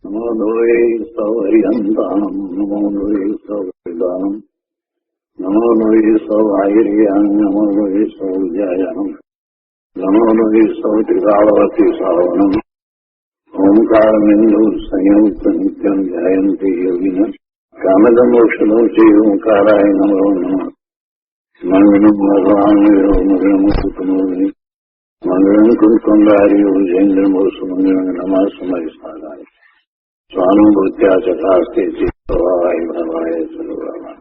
નમો દ્વૈ સૌર્યંતામ નમો દ્વૈ સૌર્યદામ નમો દ્વૈ સૌર્યામ નમો દ્વૈ સૌર્યામ નમો દ્વૈ સૌત્રિકાવતી સાવનમ ઓંકારમિંદુ સંયુક્ત નિત્યમ જયંતી યોગિન કામદમોક્ષદો ચૈવ ઓંકારાય નમો નમઃ મંગલમ ભગવાન મંગલમ કુટુંબી મંગલમ કુંડારી જૈન્દ્રમોષ મંગલમ નમઃ સમય સાધાય સ્વાનુભૂત્યા ચકાસ્તે ચિત્તવાય ભવાય સર્વમાં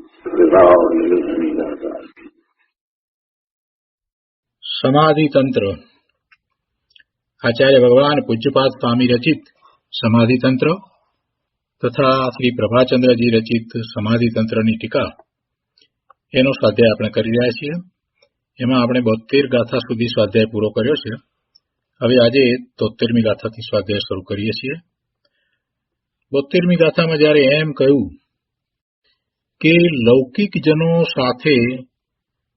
સમાધિ તંત્ર. આચાર્ય ભગવાન પૂજ્યપાદ સ્વામી રચિત સમાધિ તંત્ર તથા શ્રી પ્રભાચંદ્રજી રચિત સમાધિ તંત્રની ટીકા, એનો સ્વાધ્યાય આપણે કરી રહ્યા છીએ. એમાં આપણે 72 ગાથા સુધી સ્વાધ્યાય પૂરો કર્યો છે. હવે આજે 73મી ગાથાથી સ્વાધ્યાય શરૂ કરીએ છીએ. 72મી ગાથામાં જયારે એમ કહ્યું કે લૌકિક જનો સાથે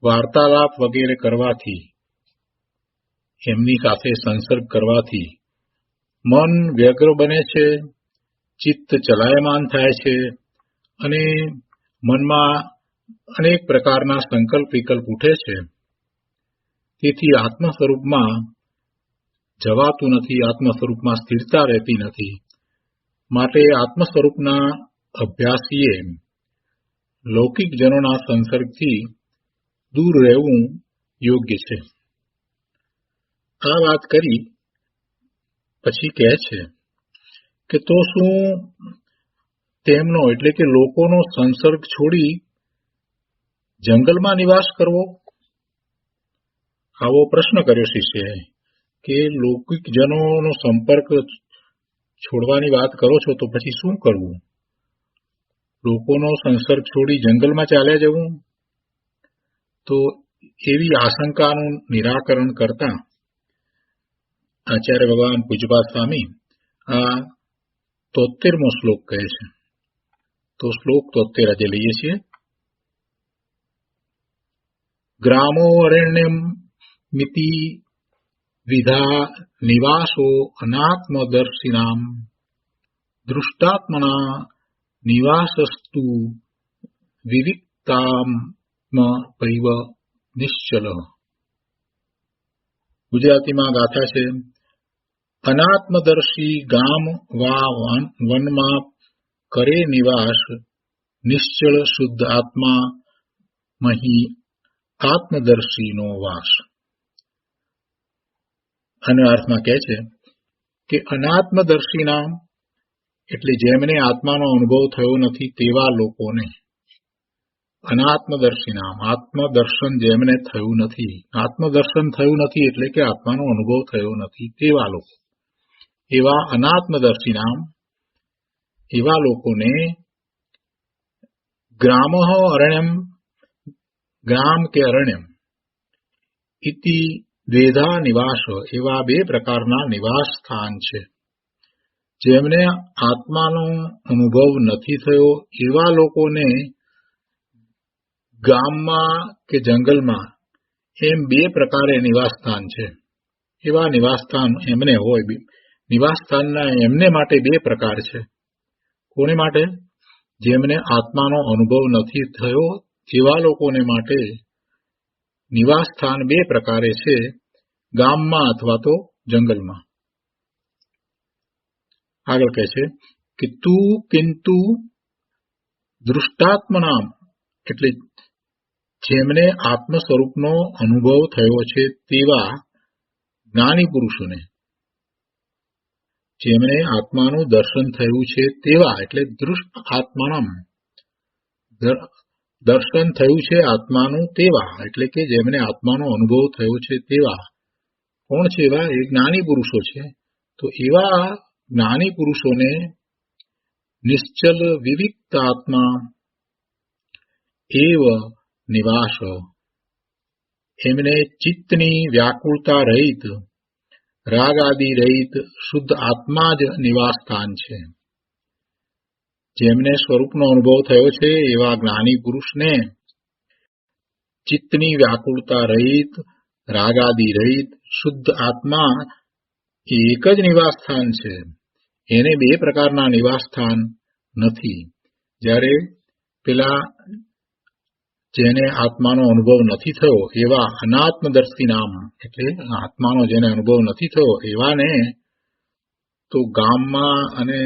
વાર્તાલાપ વગેરે કરવાથી, એમની સાથે સંસર્ગ કરવાથી મન વ્યગ્ર બને છે, ચિત્ત ચલાયમાન થાય છે અને મનમાં અનેક પ્રકારના સંકલ્પ વિકલ્પ ઉઠે છે. તેથી આત્મ સ્વરૂપમાં જવાતું નથી, આત્મ સ્વરૂપમાં સ્થિરતા રહેતી નથી. માટે આત્મ સ્વરૂપના અભ્યાસીએ લૌકિક જનોના સંસર્ગથી દૂર રહેવું યોગ્ય છે. આ વાત કરી પછી કહે છે કે તો શું તેમનો એટલે કે લોકોનો સંસર્ગ છોડી જંગલમાં નિવાસ કરવો? આવો પ્રશ્ન કર્યો શિષ્યએ કે લૌકિક જનોનો સંપર્ક છોડવાની વાત કરો છો તો પછી શું કરવું? લોકોનો સંસર્ગ છોડી જંગલમાં ચાલ્યા જવું? તો એવી આશંકાનું નિરાકરણ કરતા આચાર્ય ભગવાન પૂજ્યપાદ સ્વામી આ 73મો શ્લોક કહે છે. તો શ્લોક 73 આજે લઈએ છીએ. ગ્રામો અરણ્યમ મિતિ વિધા નિવાસો અનાત્મદર્શિનામ દૃષ્ટાત્મના નિવાસસ્તુ વિવિક્તામ પૈવ નિશ્ચલ. ગુજરાતીમાં ગાથા છે. અનાત્મદર્શી ગામ વા વનમાં કરે નિવાસ, નિશ્ચળ શુદ્ધ આત્મા મહી આત્મદર્શીનો વાસ. અને અર્થમાં કહે છે કે અનાત્મદર્શીના એટલે જેમને આત્માનો અનુભવ થયો નથી તેવા લોકોને, અનાત્મદર્શીના આત્મદર્શન જેમને થયું નથી, આત્મદર્શન થયું નથી એટલે કે આત્માનો અનુભવ થયો નથી તેવા લોકો, એવા અનાત્મદર્શીના એવા લોકોને ગ્રામ અરણ્યમ, ગ્રામ કે અરણ્યમ, ઇતિ દ્વેધા નિવાસ, એવા 2 પ્રકારના નિવાસ સ્થાન છે. જેમને આત્માનો અનુભવ નથી થયો એવા લોકોને ગામમાં કે જંગલમાં એમ 2 પ્રકારે નિવાસસ્થાન છે. એવા નિવાસસ્થાન એમને હોય. નિવાસસ્થાનના એમને માટે 2 પ્રકાર છે. કોને માટે? જેમને આત્માનો અનુભવ નથી થયો એવા લોકોને માટે નિવાસસ્થાન 2 પ્રકારે છે, ગામમાં અથવા તો જંગલમાં. આગળ કહે છે કે તું કિંતુ દૃષ્ટાત્મનામ એટલે જેમને આત્મ સ્વરૂપનો અનુભવ થયો છે તેવા જ્ઞાની પુરુષોને, જેમને આત્માનું દર્શન થયું છે તેવા એટલે દૃષ્ટ આત્માનામ, દર્શન થયું છે આત્માનું તેવા એટલે કે જેમને આત્માનો અનુભવ થયો છે તેવા. કોણ છે એવા? એ જ્ઞાની પુરુષો છે. તો એવા જ્ઞાની પુરુષોને નિશ્ચલ વિવિક્ત આત્મા એવ નિવાસ, એમને ચિત્તની વ્યાકુળતા રહિત, રાગ આદિ રહિત શુદ્ધ આત્મા જ નિવાસસ્થાન છે. જેમને સ્વરૂપનો અનુભવ થયો છે એવા જ્ઞાની પુરુષને ચિત્તની વ્યાકુળતા રહિત, રાગ આદિ રહિત શુદ્ધ આત્મા એક જ નિવાસસ્થાન છે. એને બે પ્રકારના નિવાસસ્થાન નથી. જ્યારે પેલા જેને આત્માનો અનુભવ નથી થયો એવા અનાત્મદર્શી નામ, એટલે આત્માનો જેને અનુભવ નથી થયો એવાને તો ગામમાં અને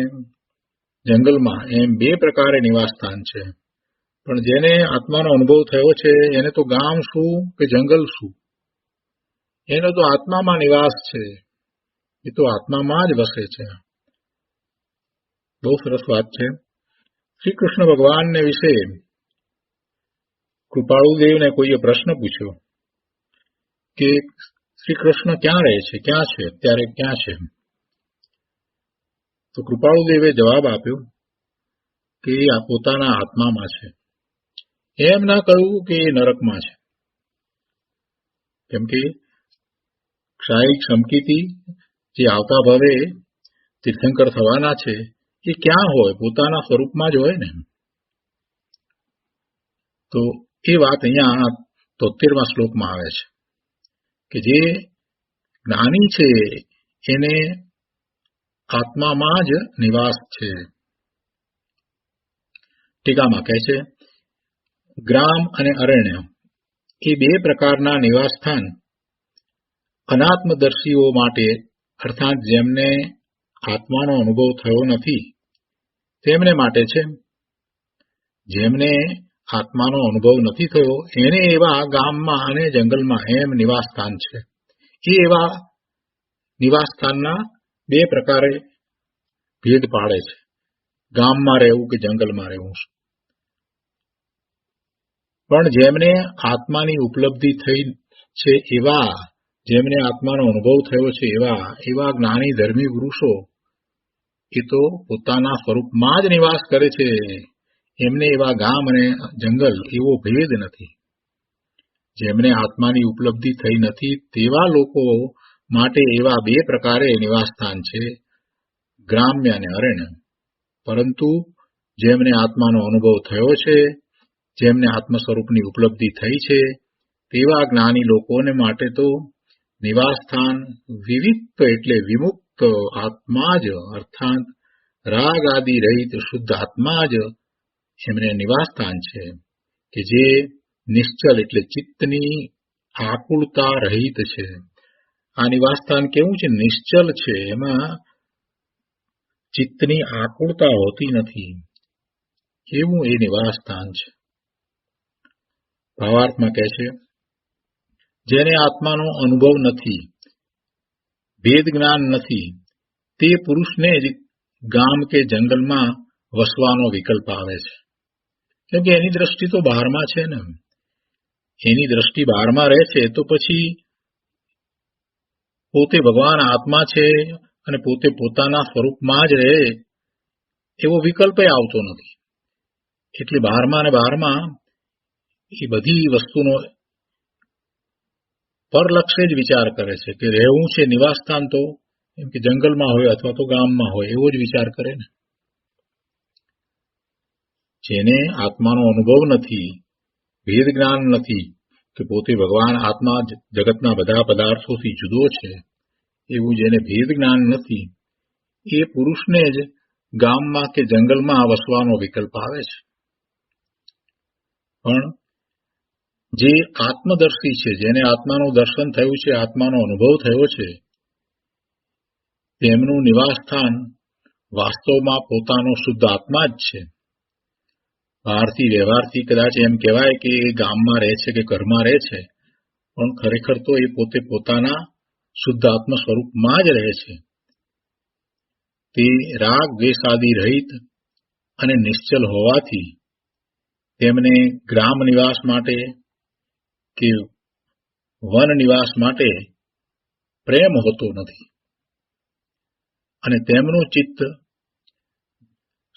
જંગલમાં એમ બે પ્રકારે નિવાસસ્થાન છે. પણ જેને આત્માનો અનુભવ થયો છે એને તો ગામ શું કે જંગલ શું, એનો તો આત્મામાં નિવાસ છે, એ તો આત્મામાં જ વસે છે. બહુ સરસ વાત છે. શ્રી કૃષ્ણ ભગવાનને વિશે કૃપાળુદેવને કોઈએ પ્રશ્ન પૂછ્યો કે શ્રી કૃષ્ણ ક્યાં રહે છે, ક્યાં છે, અત્યારે ક્યાં છે? તો કૃપાળુદેવે જવાબ આપ્યો કે આ પોતાના આત્મામાં છે. એમ ના કહ્યું કે એ નરકમાં છે, કેમ કે ક્ષાયિક સમકીતી જે આવતા ભવે તીર્થંકર થવાના છે એ ક્યાં હોય, પોતાના સ્વરૂપમાં જ હોય ને. તો એ વાત અહીંયા 73મા શ્લોકમાં આવે છે કે જે જ્ઞાની છે એને આત્મામાં જ નિવાસ છે. ટીકામાં કહે છે, ગ્રામ અને અરણ્ય એ બે પ્રકારના નિવાસસ્થાન અનાત્મદર્શીઓ માટે, અર્થાત જેમને આત્માનો અનુભવ થયો નથી તેમને માટે છે. જેમને આત્માનો અનુભવ નથી થયો એને એવા ગામમાં અને જંગલમાં એમ નિવાસસ્થાન છે. એ એવા નિવાસસ્થાનના બે પ્રકારે ભેદ પાડે છે, ગામમાં રહેવું કે જંગલમાં રહેવું. પણ જેમને આત્માની ઉપલબ્ધિ થઈ છે એવા, જેમને આત્માનો અનુભવ થયો છે એવા જ્ઞાની ધર્મી પુરુષો એ તો પોતાના સ્વરૂપમાં જ નિવાસ કરે છે. એમને એવા ગામ અને જંગલ એવો ભેદ નથી. જેમને આત્માની ઉપલબ્ધિ થઈ નથી તેવા લોકો માટે એવા બે પ્રકારે નિવાસસ્થાન છે, ગ્રામ્ય અને અરણ્ય. પરંતુ જેમને આત્માનો અનુભવ થયો છે, જેમને આત્મ સ્વરૂપની ઉપલબ્ધિ થઈ છે તેવા જ્ઞાની લોકોને માટે તો નિવાસસ્થાન વિવિક્ત એટલે વિમુક્ત આત્મા જ, અર્થાત રાગ આદિ રહિત શુદ્ધ આત્મા જ એમને નિવાસસ્થાન છે, કે જે નિશ્ચલ એટલે ચિત્તની આકુળતા રહિત છે. આ નિવાસસ્થાન કેવું છે? નિશ્ચલ છે, એમાં ચિત્તની આકુળતા હોતી નથી, એવું એ નિવાસસ્થાન છે. ભાવાર્થમાં કહે છે, જેને આત્માનો અનુભવ નથી, ભેદ જ્ઞાન નથી, તે પુરુષને જ ગામ કે જંગલમાં વસવાનો વિકલ્પ આવે છે. કેમ કે એની દ્રષ્ટિ તો બહારમાં છે ને, એની દ્રષ્ટિ બહારમાં રહે છે, તો પછી પોતે ભગવાન આત્મા છે અને પોતે પોતાના સ્વરૂપમાં જ રહે એવો વિકલ્પ આવતો નથી. એટલે બહારમાં ને બહારમાં એ બધી વસ્તુનો પરલક્ષે જ વિચાર કરે છે કે રહેવું છે નિવાસસ્થાન તો એમ કે જંગલમાં હોય અથવા તો ગામમાં હોય એવો જ વિચાર કરે ને. જેને આત્માનો અનુભવ નથી, ભેદ જ્ઞાન નથી કે પોતે ભગવાન આત્મા જગતના બધા પદાર્થોથી જુદો છે, એવું જેને ભેદ જ્ઞાન નથી એ પુરુષને જ ગામમાં કે જંગલમાં વસવાનો વિકલ્પ આવે છે. પણ જે આત્મદર્શી છે, જેને આત્માનું દર્શન થયું છે, આત્માનો અનુભવ થયો છે, તેમનું નિવાસસ્થાન વાસ્તવમાં પોતાનો શુદ્ધ આત્મા જ છે. બહારથી વ્યવહારથી કદાચ એમ કહેવાય કે એ ગામમાં રહે છે કે ઘરમાં રહે છે, પણ ખરેખર તો એ પોતે પોતાના શુદ્ધ આત્મ સ્વરૂપમાં જ રહે છે. તે રાગ દ્વેષાદિ રહિત અને નિશ્ચલ હોવાથી તેમને ગ્રામ નિવાસ માટે કે વન નિવાસ માટે પ્રેમ હોતો નથી, અને તેમનું ચિત્ત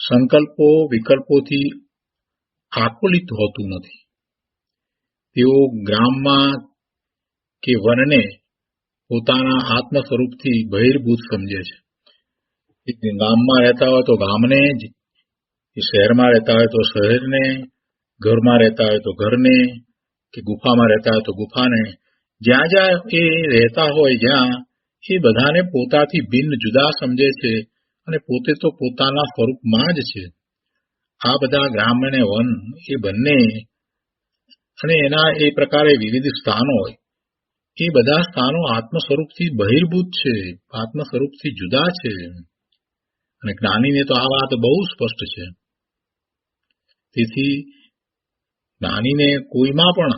સંકલ્પો વિકલ્પોથી આકુલિત હોતું નથી. તેઓ ગ્રામમાં કે વનને પોતાના આત્મ સ્વરૂપથી બહિર્ભૂત સમજે છે. ગામમાં રહેતા હોય તો ગામને જ, શહેરમાં રહેતા હોય તો શહેરને, ઘરમાં રહેતા હોય તો ઘરને, કે ગુફામાં રહેતા હોય તો ગુફાને, જ્યાં જ્યાં એ રહેતા હોય જ્યાં એ બધાને પોતાથી ભિન્ન જુદા સમજે છે અને પોતે તો પોતાના સ્વરૂપમાં જ છે. આ બધા ગ્રામ્ય અને વન એ બંને અને એના એ પ્રકારે વિવિધ સ્થાનો હોય, એ બધા સ્થાનો આત્મ સ્વરૂપથી બહિર્ભૂત છે, આત્મ સ્વરૂપથી જુદા છે. અને જ્ઞાનીને તો આ વાત બહુ સ્પષ્ટ છે. તેથી જ્ઞાનીને કોઈમાં પણ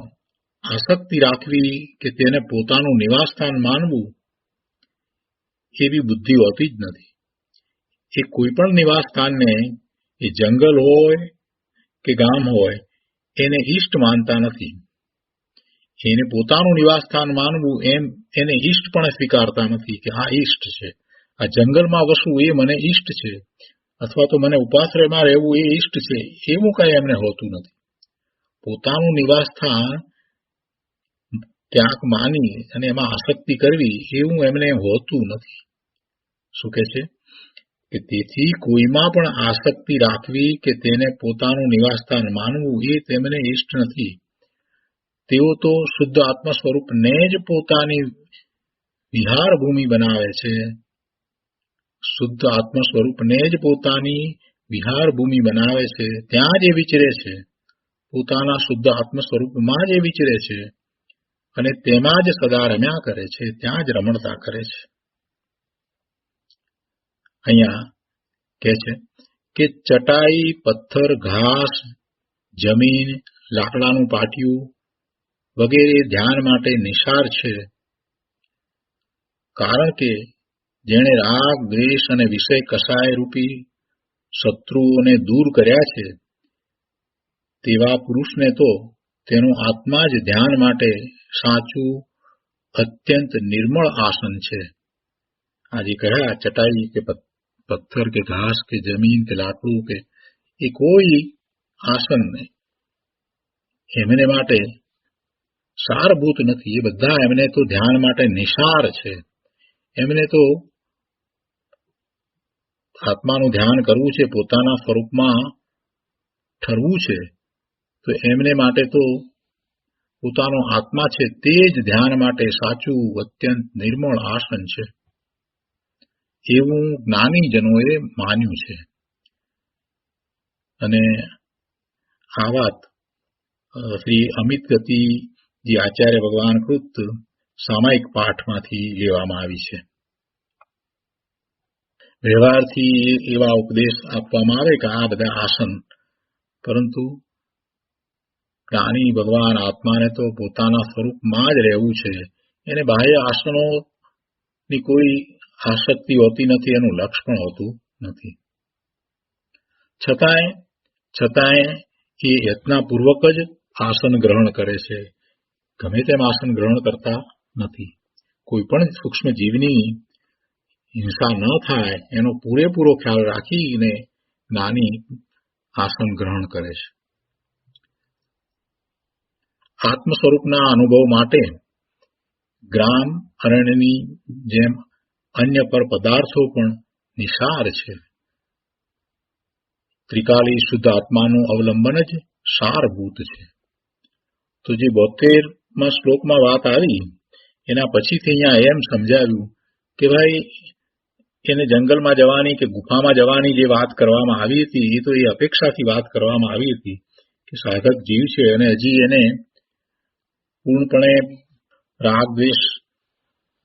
આસક્તિ રાખવી કે તેને પોતાનું નિવાસસ્થાન માનવું એવી બુદ્ધિ હોતી જ નથી. એ કોઈ પણ નિવાસસ્થાનને, એ જંગલ હોય કે ગામ હોય, એને ઈષ્ટ માનતા નથી. એને પોતાનું નિવાસસ્થાન માનવું એમ એને ઈષ્ટ પણ સ્વીકારતા નથી કે આ ઈષ્ટ છે, આ જંગલમાં વસવું એ મને ઈષ્ટ છે, અથવા તો મને ઉપાશ્રયમાં રહેવું એ ઈષ્ટ છે, એવું કઈ એમને હોતું નથી. પોતાનું નિવાસસ્થાન ક્યાંક માની અને એમાં આસક્તિ કરવી એવું એમને હોતું નથી. શું કહે છે કે તેથી કોઈમાં પણ આસક્તિ રાખવી કે તેને પોતાનું નિવાસસ્થાન માનવું એ તેમને ઈષ્ટ નથી. તેઓ તો શુદ્ધ આત્મ સ્વરૂપને જ પોતાની વિહાર ભૂમિ બનાવે છે. શુદ્ધ આત્મ સ્વરૂપને જ પોતાની વિહાર ભૂમિ બનાવે છે. ત્યાં જ એ વિચરે છે, પોતાના શુદ્ધ આત્મ સ્વરૂપમાં જ એ વિચરે છે અને તેમાં જ સદા રમ્યા કરે છે, ત્યાં જ રમણતા કરે છે. અહીંયા કહે છે કે ચટાઈ, પથ્થર, ઘાસ, જમીન, લાકડાનું પાટિયું વગેરે ધ્યાન માટે નિસાર છે. કારણ કે જેણે રાગ, દ્વેષ અને વિષય કસાય રૂપી શત્રુઓને દૂર કર્યા છે, તેવા પુરુષને તો તેનું આત્મા જ ધ્યાન માટે સાચું અત્યંત નિર્મળ આસન છે. આજે કહ્યા ચટાઈ કે પથ્થર કે ઘાસ કે જમીન કે લાકડું કે એ કોઈ આસન નહીં, એમને માટે સારભૂત નથી. એ બધા એમને તો ધ્યાન માટે નિસાર છે. એમને તો આત્માનું ધ્યાન કરવું છે, પોતાના સ્વરૂપમાં ઠરવું છે, તો એમને માટે તો પોતાનો આત્મા છે તે જ ધ્યાન માટે સાચું અત્યંત નિર્મળ આસન છે. એવું જ્ઞાનીજનોએ માન્યું છે. અને આ વાત શ્રી અમિત ગતિ જે આચાર્ય ભગવાન કૃત સામાયિક પાઠમાંથી લેવામાં આવી છે. વ્યવહારથી એવા ઉપદેશ આપવામાં આવે કે આ બધા આસન, પરંતુ જ્ઞાની ભગવાન આત્માને તો પોતાના સ્વરૂપમાં જ રહેવું છે. એને બાહ્ય આસનોની કોઈ આસક્તિ હોતી નથી, એનું લક્ષ પણ હોતું નથી. છતાંય એ યત્નપૂર્વક જ આસન ગ્રહણ કરે છે. ગમે તેમ આસન ગ્રહણ કરતા નથી. કોઈ પણ સૂક્ષ્મ જીવની હિંસા ન થાય એનો પૂરેપૂરો ખ્યાલ રાખીને જ્ઞાની આસન ગ્રહણ કરે છે. આત્મ સ્વરૂપના અનુભવ માટે ગ્રામ અરણ્યની જેમ અન્ય પર પદાર્થો પણ નિસાર છે. ત્રિકાલી શુદ્ધ આત્માનું અવલંબન જ સારભૂત છે. તો જે 72માં શ્લોકમાં વાત આવી એના પછીથી અહીંયા એમ સમજાવ્યું કે ભાઈ એને જંગલમાં જવાની કે ગુફામાં જવાની જે વાત કરવામાં આવી હતી એ તો એ અપેક્ષાથી વાત કરવામાં આવી હતી કે સાધક જીવ છે અને હજી એને પૂર્ણપણે રાગ દ્વેષ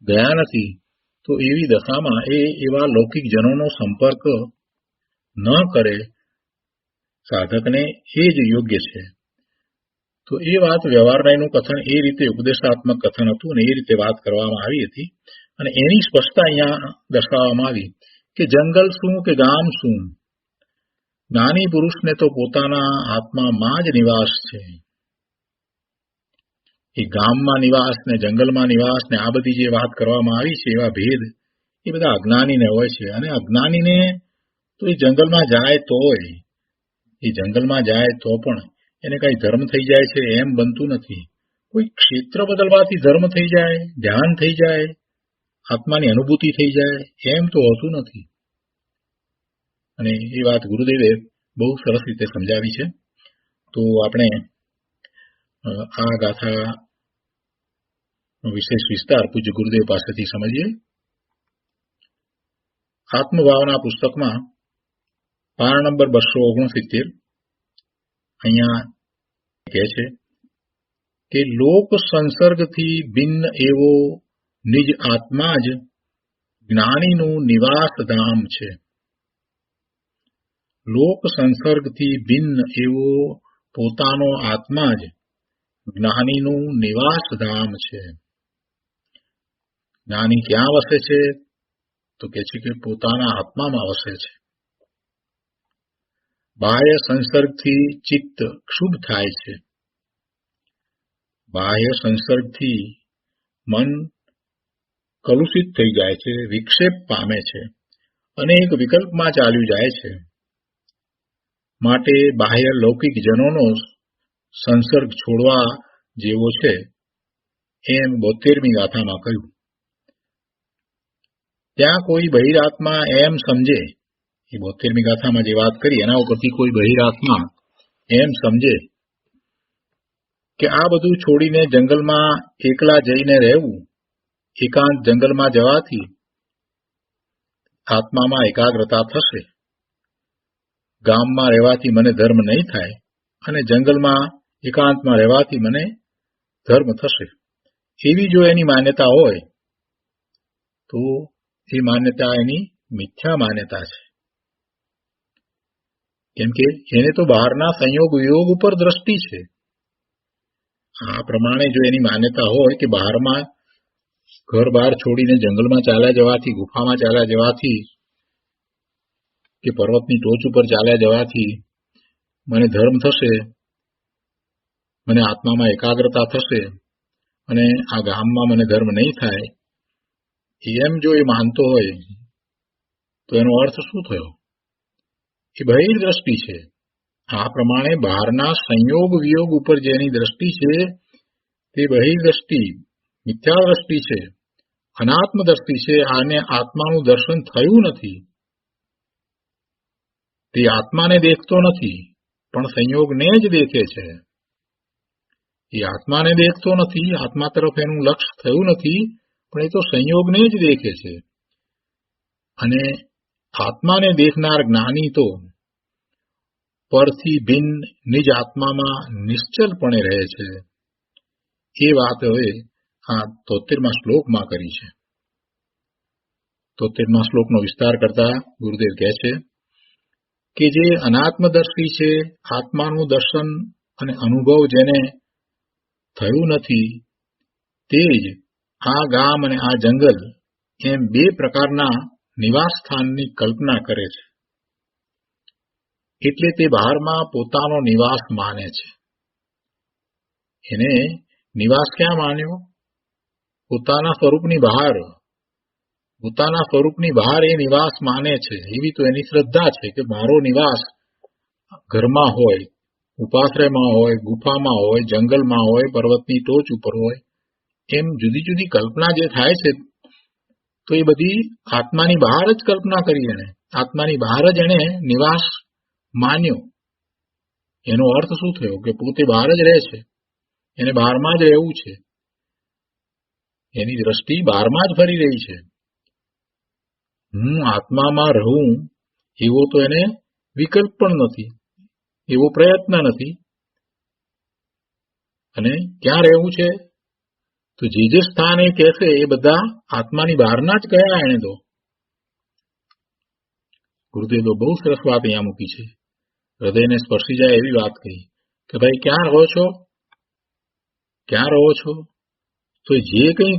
ગયા નથી, તો એવી દશામાં એ એવા લૌકિક જનોનો સંપર્ક ન કરે. સાધકને એ જ યોગ્ય છે. તો એ વાત વ્યવહારનું કથન એ રીતે ઉપદેશાત્મક કથન હતું અને એ રીતે વાત કરવામાં આવી હતી. અને એની સ્પષ્ટતા અહીંયા દર્શાવવામાં આવી કે જંગલ શું કે ગામ શું, જ્ઞાની પુરુષને તો પોતાના આત્મામાં જ નિવાસ છે. એ ગામમાં નિવાસ ને જંગલમાં નિવાસ ને આ બધી જે વાત કરવામાં આવી છે એવા ભેદ એ બધા અજ્ઞાનીને હોય છે. અને અજ્ઞાનીને તો એ જંગલમાં જાય તો પણ એને કઈ ધર્મ થઈ જાય છે એમ બનતું નથી. કોઈ ક્ષેત્ર બદલવાથી ધર્મ થઈ જાય, ધ્યાન થઈ જાય, આત્માની અનુભૂતિ થઈ જાય એમ તો હોતું નથી. અને એ વાત ગુરુદેવે બહુ સરસ રીતે સમજાવી છે. તો આપણે આ ગાથા વિશેષ વિસ્તાર પૂજ્ય ગુરુદેવ પાસેથી સમજીએ. આત્મભાવના પુસ્તકમાં પાના નંબર 269 અહીંયા કહે છે કે લોક સંસર્ગથી ભિન્ન એવો નિજ આત્મા જ જ્ઞાનીનું નિવાસ ધામ છે. લોક સંસર્ગથી ભિન્ન એવો પોતાનો આત્મા જ જ્ઞાનીનું નિવાસ ધામ છે. જ્ઞાની ક્યાં વસે છે? તો કે છે કે પોતાના આત્મામાં વસે છે. બાહ્ય સંસર્ગથી ચિત્ત ક્ષુબ્ધ થાય છે. બાહ્ય સંસર્ગથી મન કલુષિત થઈ જાય છે, વિક્ષેપ પામે છે અને એક વિકલ્પમાં ચાલ્યું જાય છે. માટે બાહ્ય લૌકિક જનોનો સંસર્ગ છોડવા જેવો છે એમ 72મી ગાથામાં કહ્યું. ત્યાં કોઈ બહિરાત્મા એમ સમજે, એ 72મી ગાથામાં જે વાત કરી એના ઉપરથી કોઈ બહિરાત્મા એમ સમજે કે આ બધું છોડીને જંગલમાં એકલા જઈને રહેવું, એકાંત જંગલમાં જવાથી આત્મામાં એકાગ્રતા થશે, ગામમાં રહેવાથી મને ધર્મ નહીં થાય અને જંગલમાં એકાંતમાં રહેવાથી મને ધર્મ થશે, એવી જો એની માન્યતા હોય તો એ માન્યતા એની મિથ્યા માન્યતા છે. કેમ કે એને તો બહારના સંયોગ વિયોગ ઉપર દ્રષ્ટિ છે. આ પ્રમાણે જો એની માન્યતા હોય કે બહારમાં ઘર બહાર છોડીને જંગલમાં ચાલ્યા જવાથી, ગુફામાં ચાલ્યા જવાથી કે પર્વતની ટોચ ઉપર ચાલ્યા જવાથી મને ધર્મ થશે, મને આત્મામાં એકાગ્રતા થશે અને આ ગામમાં મને ધર્મ નહીં થાય, એમ જો એ માનતો હોય તો એનો અર્થ શું થયો? એ બહિર્દ્રષ્ટિ છે. આ પ્રમાણે બહારના સંયોગ વિયોગ ઉપર જેની દ્રષ્ટિ છે તે બહિર્દ્રષ્ટિ, મિથ્યા દ્રષ્ટિ છે, અનાત્મ દ્રષ્ટિ છે. આને આત્માનું દર્શન થયું નથી. તે આત્માને દેખતો નથી પણ સંયોગને જ દેખે છે. એ આત્માને દેખતો નથી, આત્મા તરફ એનું લક્ષ્ય થયું નથી, પણ એ તો સંયોગને જ દેખે છે. અને આત્માને દેખનાર જ્ઞાની તો પરથી ભિન્ન નિજ આત્મામાં નિશ્ચલપણે રહે છે. એ વાત હવે આ 73મા શ્લોકમાં કરી છે. 73મા શ્લોકનો વિસ્તાર કરતા ગુરુદેવ કહે છે કે જે અનાત્મદર્શી છે, આત્માનું દર્શન અને અનુભવ જેને થયું નથી, તે જ આ ગામ અને આ જંગલ એમ બે પ્રકારના નિવાસ સ્થાનની કલ્પના કરે છે. એટલે તે બહારમાં પોતાનો નિવાસ માને છે. એને નિવાસ ક્યાં માન્યો? પોતાના સ્વરૂપની બહાર. પોતાના સ્વરૂપની બહાર એ નિવાસ માને છે. એવી તો એની શ્રદ્ધા છે કે મારો નિવાસ ઘરમાં હોય, ઉપાશ્રયમાં હોય, ગુફામાં હોય, જંગલમાં હોય, પર્વતની ટોચ ઉપર હોય. એમ જુદી જુદી કલ્પના જે થાય છે તો એ બધી આત્માની બહાર જ કલ્પના કરી. એને આત્માની બહાર જ એને નિવાસ માન્યો. એનો અર્થ શું થયો? કે પોતે બહાર જ રહે છે, એને બહારમાં જ રહેવું છે, એની દ્રષ્ટિ બહારમાં જ ફરી રહી છે. હું આત્મામાં રહું એવો તો એને વિકલ્પ પણ નથી, એવો પ્રયત્ન નથી. અને ક્યાં રહેવું છે? તો જે સ્થાન એ કહેશે એ બધા આત્માની બહારના જ કયા એને તો. ગુરુદેવ તો બહુ સરસ વાત અહીંયા મૂકી છે, હૃદયને સ્પર્શી જાય એવી વાત કહી કે ભાઈ ક્યાં રહો છો? ક્યાં રહો છો? તો જે કંઈ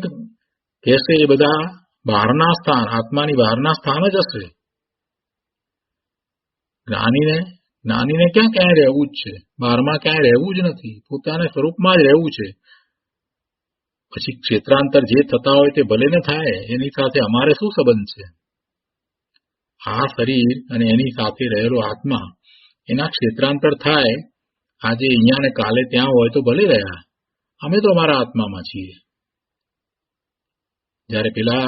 કહેશે એ બધા બહારના સ્થાન, આત્માની બહારના સ્થાન જ હશે. જ્ઞાનીને ક્યાંય રહેવું જ છે, બહારમાં ક્યાંય રહેવું જ નથી, પોતાના સ્વરૂપમાં જ રહેવું છે. પછી ક્ષેત્રાંતર જે થતા હોય તે ભલે ને થાય, એની સાથે અમારે શું સંબંધ છે? આ શરીર અને એની સાથે રહેલો આત્મા, એના ક્ષેત્રાંતર થાય, આજે અહીંયા ને કાલે ત્યાં હોય તો ભલે રહ્યા, અમે તો અમારા આત્મામાં છીએ. જ્યારે પેલા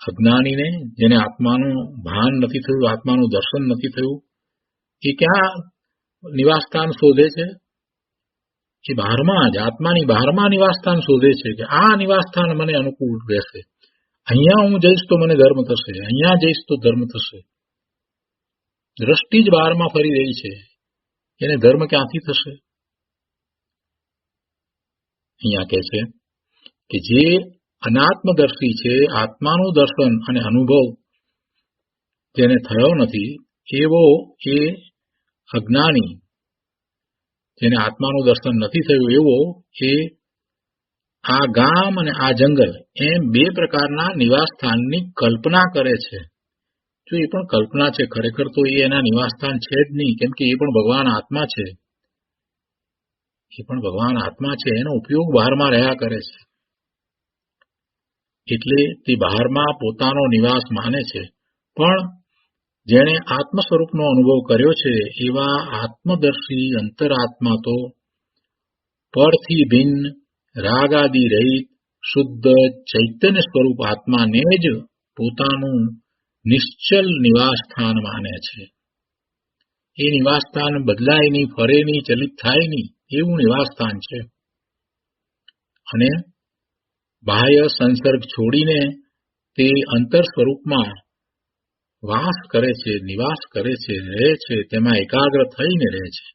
અજ્ઞાનીને, જેને આત્માનું ભાન નથી થયું, આત્માનું દર્શન નથી થયું, એ ક્યાં નિવાસસ્થાન શોધે છે? એ બહારમાં જ, આત્માની બહારમાં નિવાસસ્થાન શોધે છે કે આ નિવાસસ્થાન મને અનુકૂળ રહેશે, અહીંયા હું જઈશ તો મને ધર્મ થશે, અહીંયા જઈશ તો ધર્મ થશે. દ્રષ્ટિ જ બહારમાં ફરી રહી છે, એને ધર્મ ક્યાંથી થશે? અહીંયા કહે છે કે જે અનાત્મદર્શી છે, આત્માનું દર્શન અને અનુભવ જેને થયો નથી, એવો એ અજ્ઞાની, જેને આત્માનું દર્શન નથી થયું, એવો એ આ ગામ અને આ જંગલ એમ બે પ્રકારના નિવાસસ્થાનની કલ્પના કરે છે. જો એ પણ કલ્પના છે, ખરેખર તો એ એના નિવાસસ્થાન છે જ નહીં, કેમ કે એ પણ ભગવાન આત્મા છે. એ પણ ભગવાન આત્મા છે, એનો ઉપયોગ બહારમાં રહ્યા કરે છે. એટલે તે બહારમાં પોતાનો નિવાસ માને છે. પણ જેણે આત્મ સ્વરૂપનો અનુભવ કર્યો છે એવા આત્મદર્શી અંતરાત્મા તો પરથી ભિન્ન, રાગાદિ રહિત, શુદ્ધ ચૈતન્ય સ્વરૂપ આત્માને જ પોતાનું નિશ્ચલ નિવાસસ્થાન માને છે. એ નિવાસસ્થાન બદલાય નહીં, ફરે નહીં, ચલિત થાય નહીં, એવું નિવાસસ્થાન છે. અને બાહ્ય સંસર્ગ છોડીને તે અંતર સ્વરૂપમાં વાસ કરે છે, નિવાસ કરે છે, રહે છે, તેમાં એકાગ્ર થઈને રહે છે.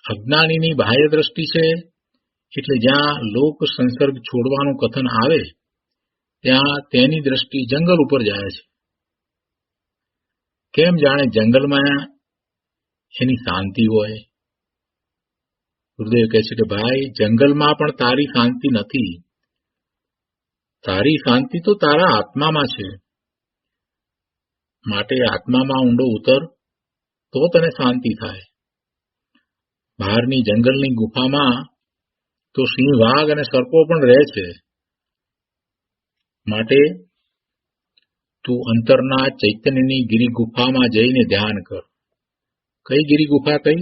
અજ્ઞાનીની બાહ્ય દ્રષ્ટિ છે, એટલે જ્યાં લોક સંસર્ગ છોડવાનું કથન આવે ત્યાં તેની દ્રષ્ટિ જંગલ ઉપર જાય છે. કેમ જાણે જંગલમાં એની શાંતિ હોય. ગુરુદેવ કહે છે કે ભાઈ, જંગલમાં પણ તારી શાંતિ નથી. તારી શાંતિ તો તારા આત્મામાં છે. માટે આત્મામાં ઊંડો ઉતર તો તને શાંતિ થાય. બહારની જંગલની ગુફામાં તો સિંહ, વાઘ અને સર્પો પણ રહે છે. માટે તું અંતરના ચૈતન્યની ગિરી ગુફામાં જઈને ધ્યાન કર. કઈ ગિરી ગુફા? કઈ?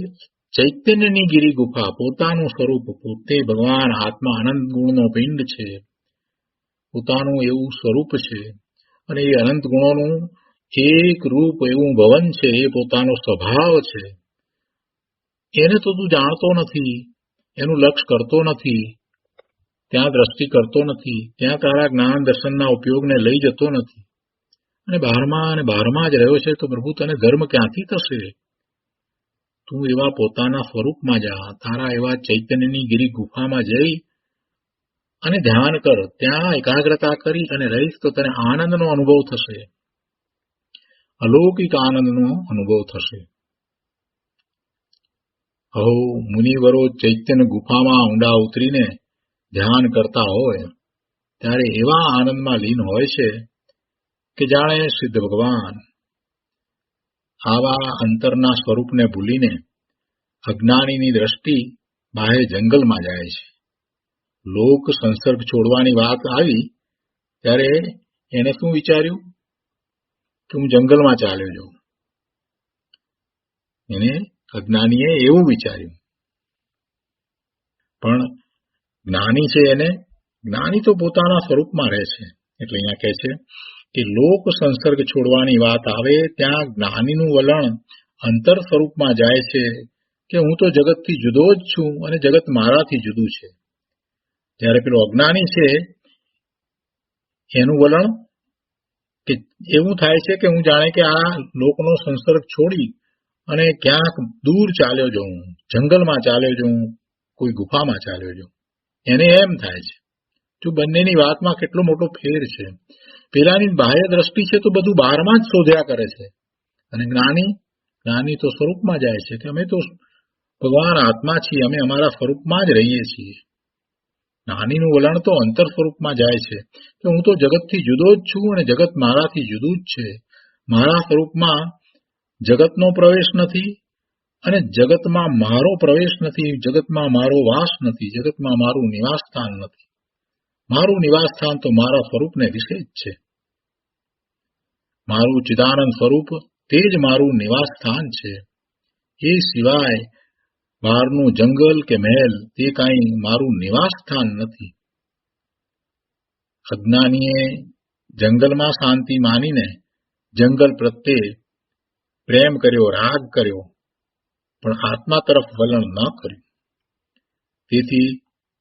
ચૈતન્યની ગિરી ગુફા. પોતાનું સ્વરૂપ, પોતે ભગવાન આત્મા અનંત ગુણનો પિંડ છે. પોતાનું એવું સ્વરૂપ છે અને એ અનંત ગુણોનું એક રૂપ એવું ભવન છે. એ પોતાનો સ્વભાવ છે. એને તો તું જાણતો નથી, એનું લક્ષ્ય કરતો નથી, ત્યાં દ્રષ્ટિ કરતો નથી, ત્યાં તારા જ્ઞાન દર્શનના ઉપયોગને લઈ જતો નથી, અને બહારમાં જ રહ્યો છે. તો પ્રભુ, તને ધર્મ ક્યાંથી થશે? તું એવા પોતાના સ્વરૂપમાં જા, તારા એવા ચૈતન્યની ગિરી ગુફામાં જઈ અને ધ્યાન કર. ત્યાં એકાગ્રતા કરી અને રહીશ તો તને આનંદનો અનુભવ થશે, અલૌકિક આનંદનો અનુભવ થશે. હો મુનિવરો ચૈતન્ય ગુફામાં ઊંડા ઉતરીને ધ્યાન કરતા હોય ત્યારે એવા આનંદમાં લીન હોય છે કે જાણે સિદ્ધ ભગવાન. આવા અંતરના સ્વરૂપને ભૂલીને અજ્ઞાનીની દ્રષ્ટિ બાહ્ય જંગલમાં જાય છે. લોક સંસર્ગ છોડવાની વાત આવી ત્યારે એને શું વિચાર્યું કે હું જંગલમાં ચાલ્યો જાઉં. એને અજ્ઞાનીએ એવું વિચાર્યું. પણ જ્ઞાની છે, એને જ્ઞાની તો પોતાના સ્વરૂપમાં રહે છે. એટલે અહીંયા કહે છે કે લોક સંસર્ગ છોડવાની વાત આવે ત્યાં જ્ઞાનીનું વલણ અંતર સ્વરૂપમાં જાય છે કે હું તો જગતથી જુદો જ છું અને જગત મારાથી જુદું છે. જ્યારે પેલો અજ્ઞાની છે એનું વલણ કે એવું થાય છે કે હું જાણે કે આ લોકનો સંસર્ગ છોડી અને ક્યાંક દૂર ચાલ્યો જાઉં, જંગલમાં ચાલ્યો જાઉં, કોઈ ગુફામાં ચાલ્યો જાઉં. એને એમ થાય છે. જો બંનેની વાતમાં કેટલો મોટો ફેર છે. પેલાની બાહ્ય દ્રષ્ટિ છે તો બધું બહારમાં જ શોધ્યા કરે છે, અને જ્ઞાની તો સ્વરૂપમાં જાય છે કે અમે તો ભગવાન આત્મા છીએ, અમે અમારા સ્વરૂપમાં જ રહીએ છીએ. જ્ઞાનીનું વલણ તો અંતર સ્વરૂપમાં જાય છે કે હું તો જગતથી જુદો જ છું અને જગત મારાથી જુદું જ છે. મારા સ્વરૂપમાં જગતનો પ્રવેશ નથી અને જગતમાં મારો પ્રવેશ નથી, જગતમાં મારો વાસ નથી, જગતમાં મારું નિવાસસ્થાન નથી. મારું નિવાસસ્થાન તો મારા સ્વરૂપને વિશે જ છે. મારું ચિદાનંદ સ્વરૂપ તે જ મારું નિવાસસ્થાન છે. એ સિવાય બહારનું જંગલ કે મહેલ તે કાંઈ મારું નિવાસસ્થાન નથી. અજ્ઞાનીએ જંગલમાં શાંતિ માનીને જંગલ પ્રત્યે પ્રેમ કર્યો, રાગ કર્યો, પણ આત્મા તરફ વલણ ન કર્યું. તેથી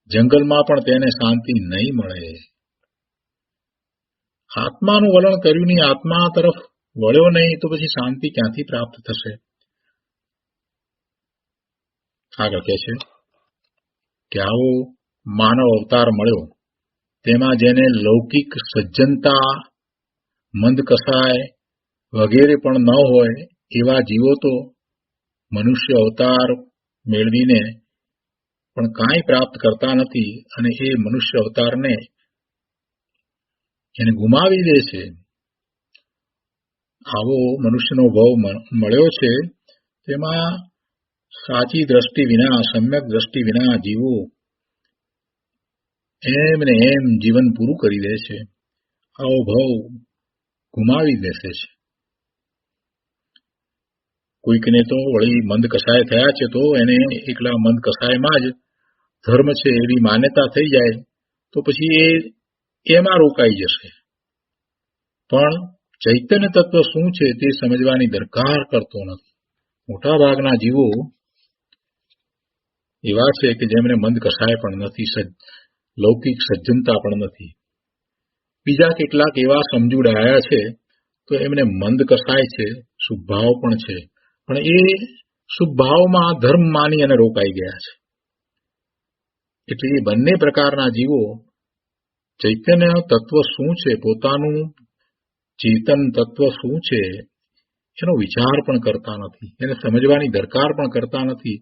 જંગલમાં પણ તેને શાંતિ નહીં મળે. આત્માનું વલણ કર્યું નહીં, આત્મા તરફ વળ્યો નહીં, તો પછી શાંતિ ક્યાંથી પ્રાપ્ત થશે? આગળ કહે છે કે આવો માનવ અવતાર મળ્યો, તેમાં જેને લૌકિક સજ્જનતા, મંદ કસાય વગેરે પણ ન હોય, એવા જીવો તો મનુષ્ય અવતાર મેળવીને પણ કાંઈ પ્રાપ્ત કરતા નથી, અને એ મનુષ્ય અવતારને એને ગુમાવી દે છે. આવો મનુષ્યનો ભવ મળ્યો છે, તેમાં સાચી દ્રષ્ટિ વિના, સમ્યક દ્રષ્ટિ વિના જીવો એમ ને એમ જીવન પૂરું કરી દે છે. આવો ભવ ગુમાવી દેશે છે. કોઈકને તો વળી મંદ કસાય થયા છે, તો એને એકલા મંદ કસાયમાં જ ધર્મ છે એવી માન્યતા થઈ જાય, તો પછી એમાં રોકાઈ જશે. પણ ચૈતન્ય તત્વ શું છે તે સમજવાની દરકાર કરતો નથી. મોટા ભાગના જીવો એવા છે કે જેમને મંદ કસાય પણ નથી, લૌકિક સજ્જનતા પણ નથી. બીજા કેટલાક એવા સમજુ ડાયા છે, તો એમને મંદ કસાય છે, શુભભાવ પણ છે, પણ એ શુભભાવમાં ધર્મ માની અને રોકાઈ ગયા છે. એટલે એ બંને પ્રકારના જીવો ચૈતન્ય તત્વ શું છે, પોતાનું ચેતન તત્વ શું છે, એનો વિચાર પણ કરતા નથી, એને સમજવાની દરકાર પણ કરતા નથી,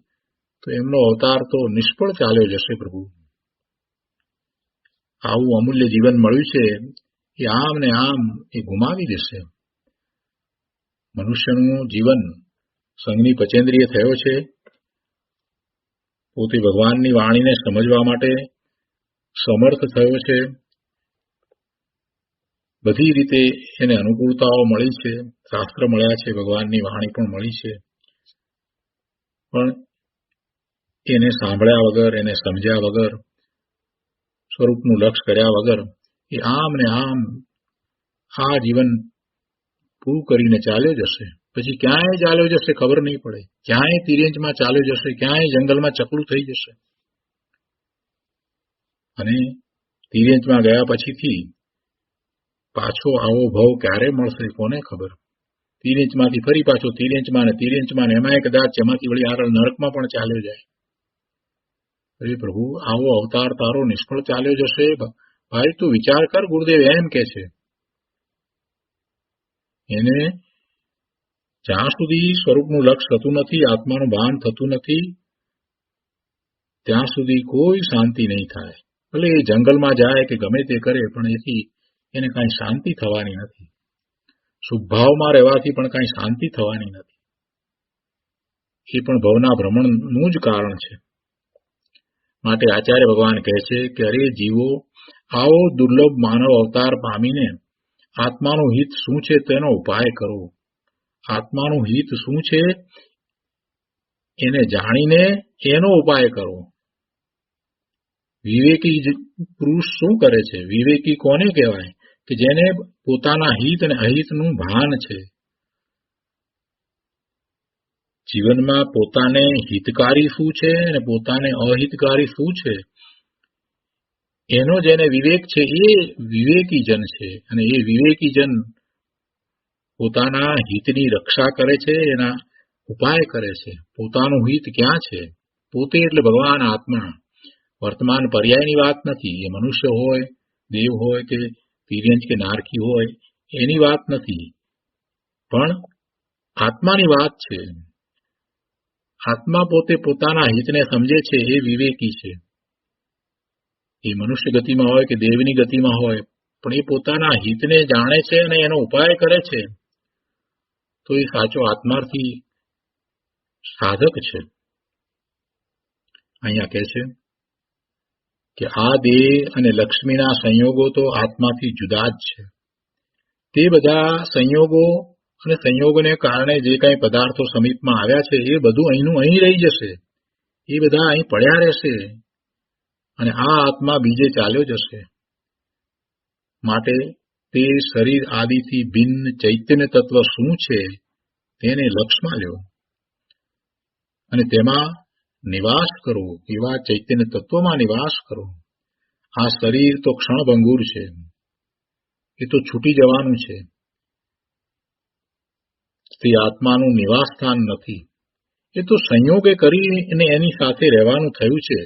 તો એમનો અવતાર તો નિષ્ફળ ચાલ્યો જશે. પ્રભુ, આવું અમૂલ્ય જીવન મળ્યું છે, એ આમ ને આમ એ ગુમાવી દેશે. મનુષ્યનું જીવન સંઘની પચેન્દ્રિય થયો છે, પોતે ભગવાનની વાણીને સમજવા માટે સમર્થ થયો છે, બધી રીતે એને અનુકૂળતાઓ મળી છે, શાસ્ત્ર મળ્યા છે, ભગવાનની વાણી પણ મળી છે, પણ એને સાંભળ્યા વગર, એને સમજ્યા વગર, સ્વરૂપનું લક્ષ કર્યા વગર એ આમ ને આમ આ જીવન પૂરું કરીને ચાલ્યો જશે. પછી ક્યાંય ચાલ્યો જશે ખબર નહીં પડે, ક્યાંય તિર્યંચમાં ચાલ્યો જશે, ક્યાંય જંગલમાં ચકલું થઈ જશે. અને તિર્યંચમાં ગયા પછીથી પાછો આવો ભવ ક્યારે મળશે કોને ખબર. તિર્યંચમાંથી ફરી પાછો તિર્યંચમાં ને તિર્યંચમાં, એમાંય કદાચ એમાંથી વળી આગળ નરકમાં પણ ચાલ્યો જાય. અરે પ્રભુ, આવો અવતાર તારો નિષ્ફળ ચાલ્યો જશે. ભાઈ તું વિચાર કર, ગુરુદેવ એમ કે છે. એને જ્યાં સુધી સ્વરૂપનું લક્ષ થતું નથી, આત્માનું ભાન થતું નથી, ત્યાં સુધી કોઈ શાંતિ નહીં થાય. ભલે એ જંગલમાં જાય કે ગમે તે કરે, પણ એથી એને કાંઈ શાંતિ થવાની નથી. શુભભાવમાં રહેવાથી પણ કાંઈ શાંતિ થવાની નથી. એ પણ ભવના ભ્રમણનું જ કારણ છે. માટે આચાર્ય ભગવાન કહે છે કે અરે જીવો, આવો દુર્લભ માનવ અવતાર પામીને આત્માનું હિત શું છે તેનો ઉપાય કરો. આત્માનું હિત શું છે એને જાણીને એનો ઉપાય કરો. વિવેકી પુરુષ શું કરે છે? વિવેકી કોને કહેવાય? કે જેને પોતાના હિત અને અહિતનું ભાન છે. જીવનમાં પોતાને હિતકારી શું છે અને પોતાને અહિતકારી શું છે એનો જેને વિવેક છે એ વિવેકી જન છે. અને એ વિવેકી જન પોતાના હિતની રક્ષા કરે છે, એના ઉપાય કરે છે. પોતાનું હિત ક્યાં છે? પોતે એટલે ભગવાન આત્મા. વર્તમાન પર્યાયની વાત નથી. એ મનુષ્ય હોય, દેવ હોય કે તિર્યંચ કે નારકી હોય, એની વાત નથી, પણ આત્માની વાત છે. આત્મા પોતે પોતાના હિતને સમજે છે, એ વિવેકી છે. એ મનુષ્ય ગતિમાં હોય કે દેવની ગતિમાં હોય, પણ એ પોતાના હિતને જાણે છે અને એનો ઉપાય કરે છે, તો એ સાચો આત્માર્થી સાધક છે. અહીંયા કહે છે કે આ દેહ અને લક્ષ્મીના સંયોગો તો આત્માથી જુદા જ છે. તે બધા સંયોગો અને સંયોગોને કારણે જે કંઈ પદાર્થો સમીપમાં આવ્યા છે, એ બધું અહીંનું અહીં રહી જશે. એ બધા અહીં પડ્યા રહેશે અને આ આત્મા બીજે ચાલ્યો જશે. માટે તે શરીર આદિથી ભિન્ન ચૈતન્ય તત્વ શું છે તેને લક્ષમાં લ્યો અને તેમાં નિવાસ કરો. એવા ચૈતન્ય તત્વમાં નિવાસ કરો. આ શરીર તો ક્ષણભંગુર છે. એ તો છૂટી જવાનું છે. તે આત્માનું નિવાસ સ્થાન નથી. એ તો સંયોગે કરીને એની સાથે રહેવાનું થયું છે.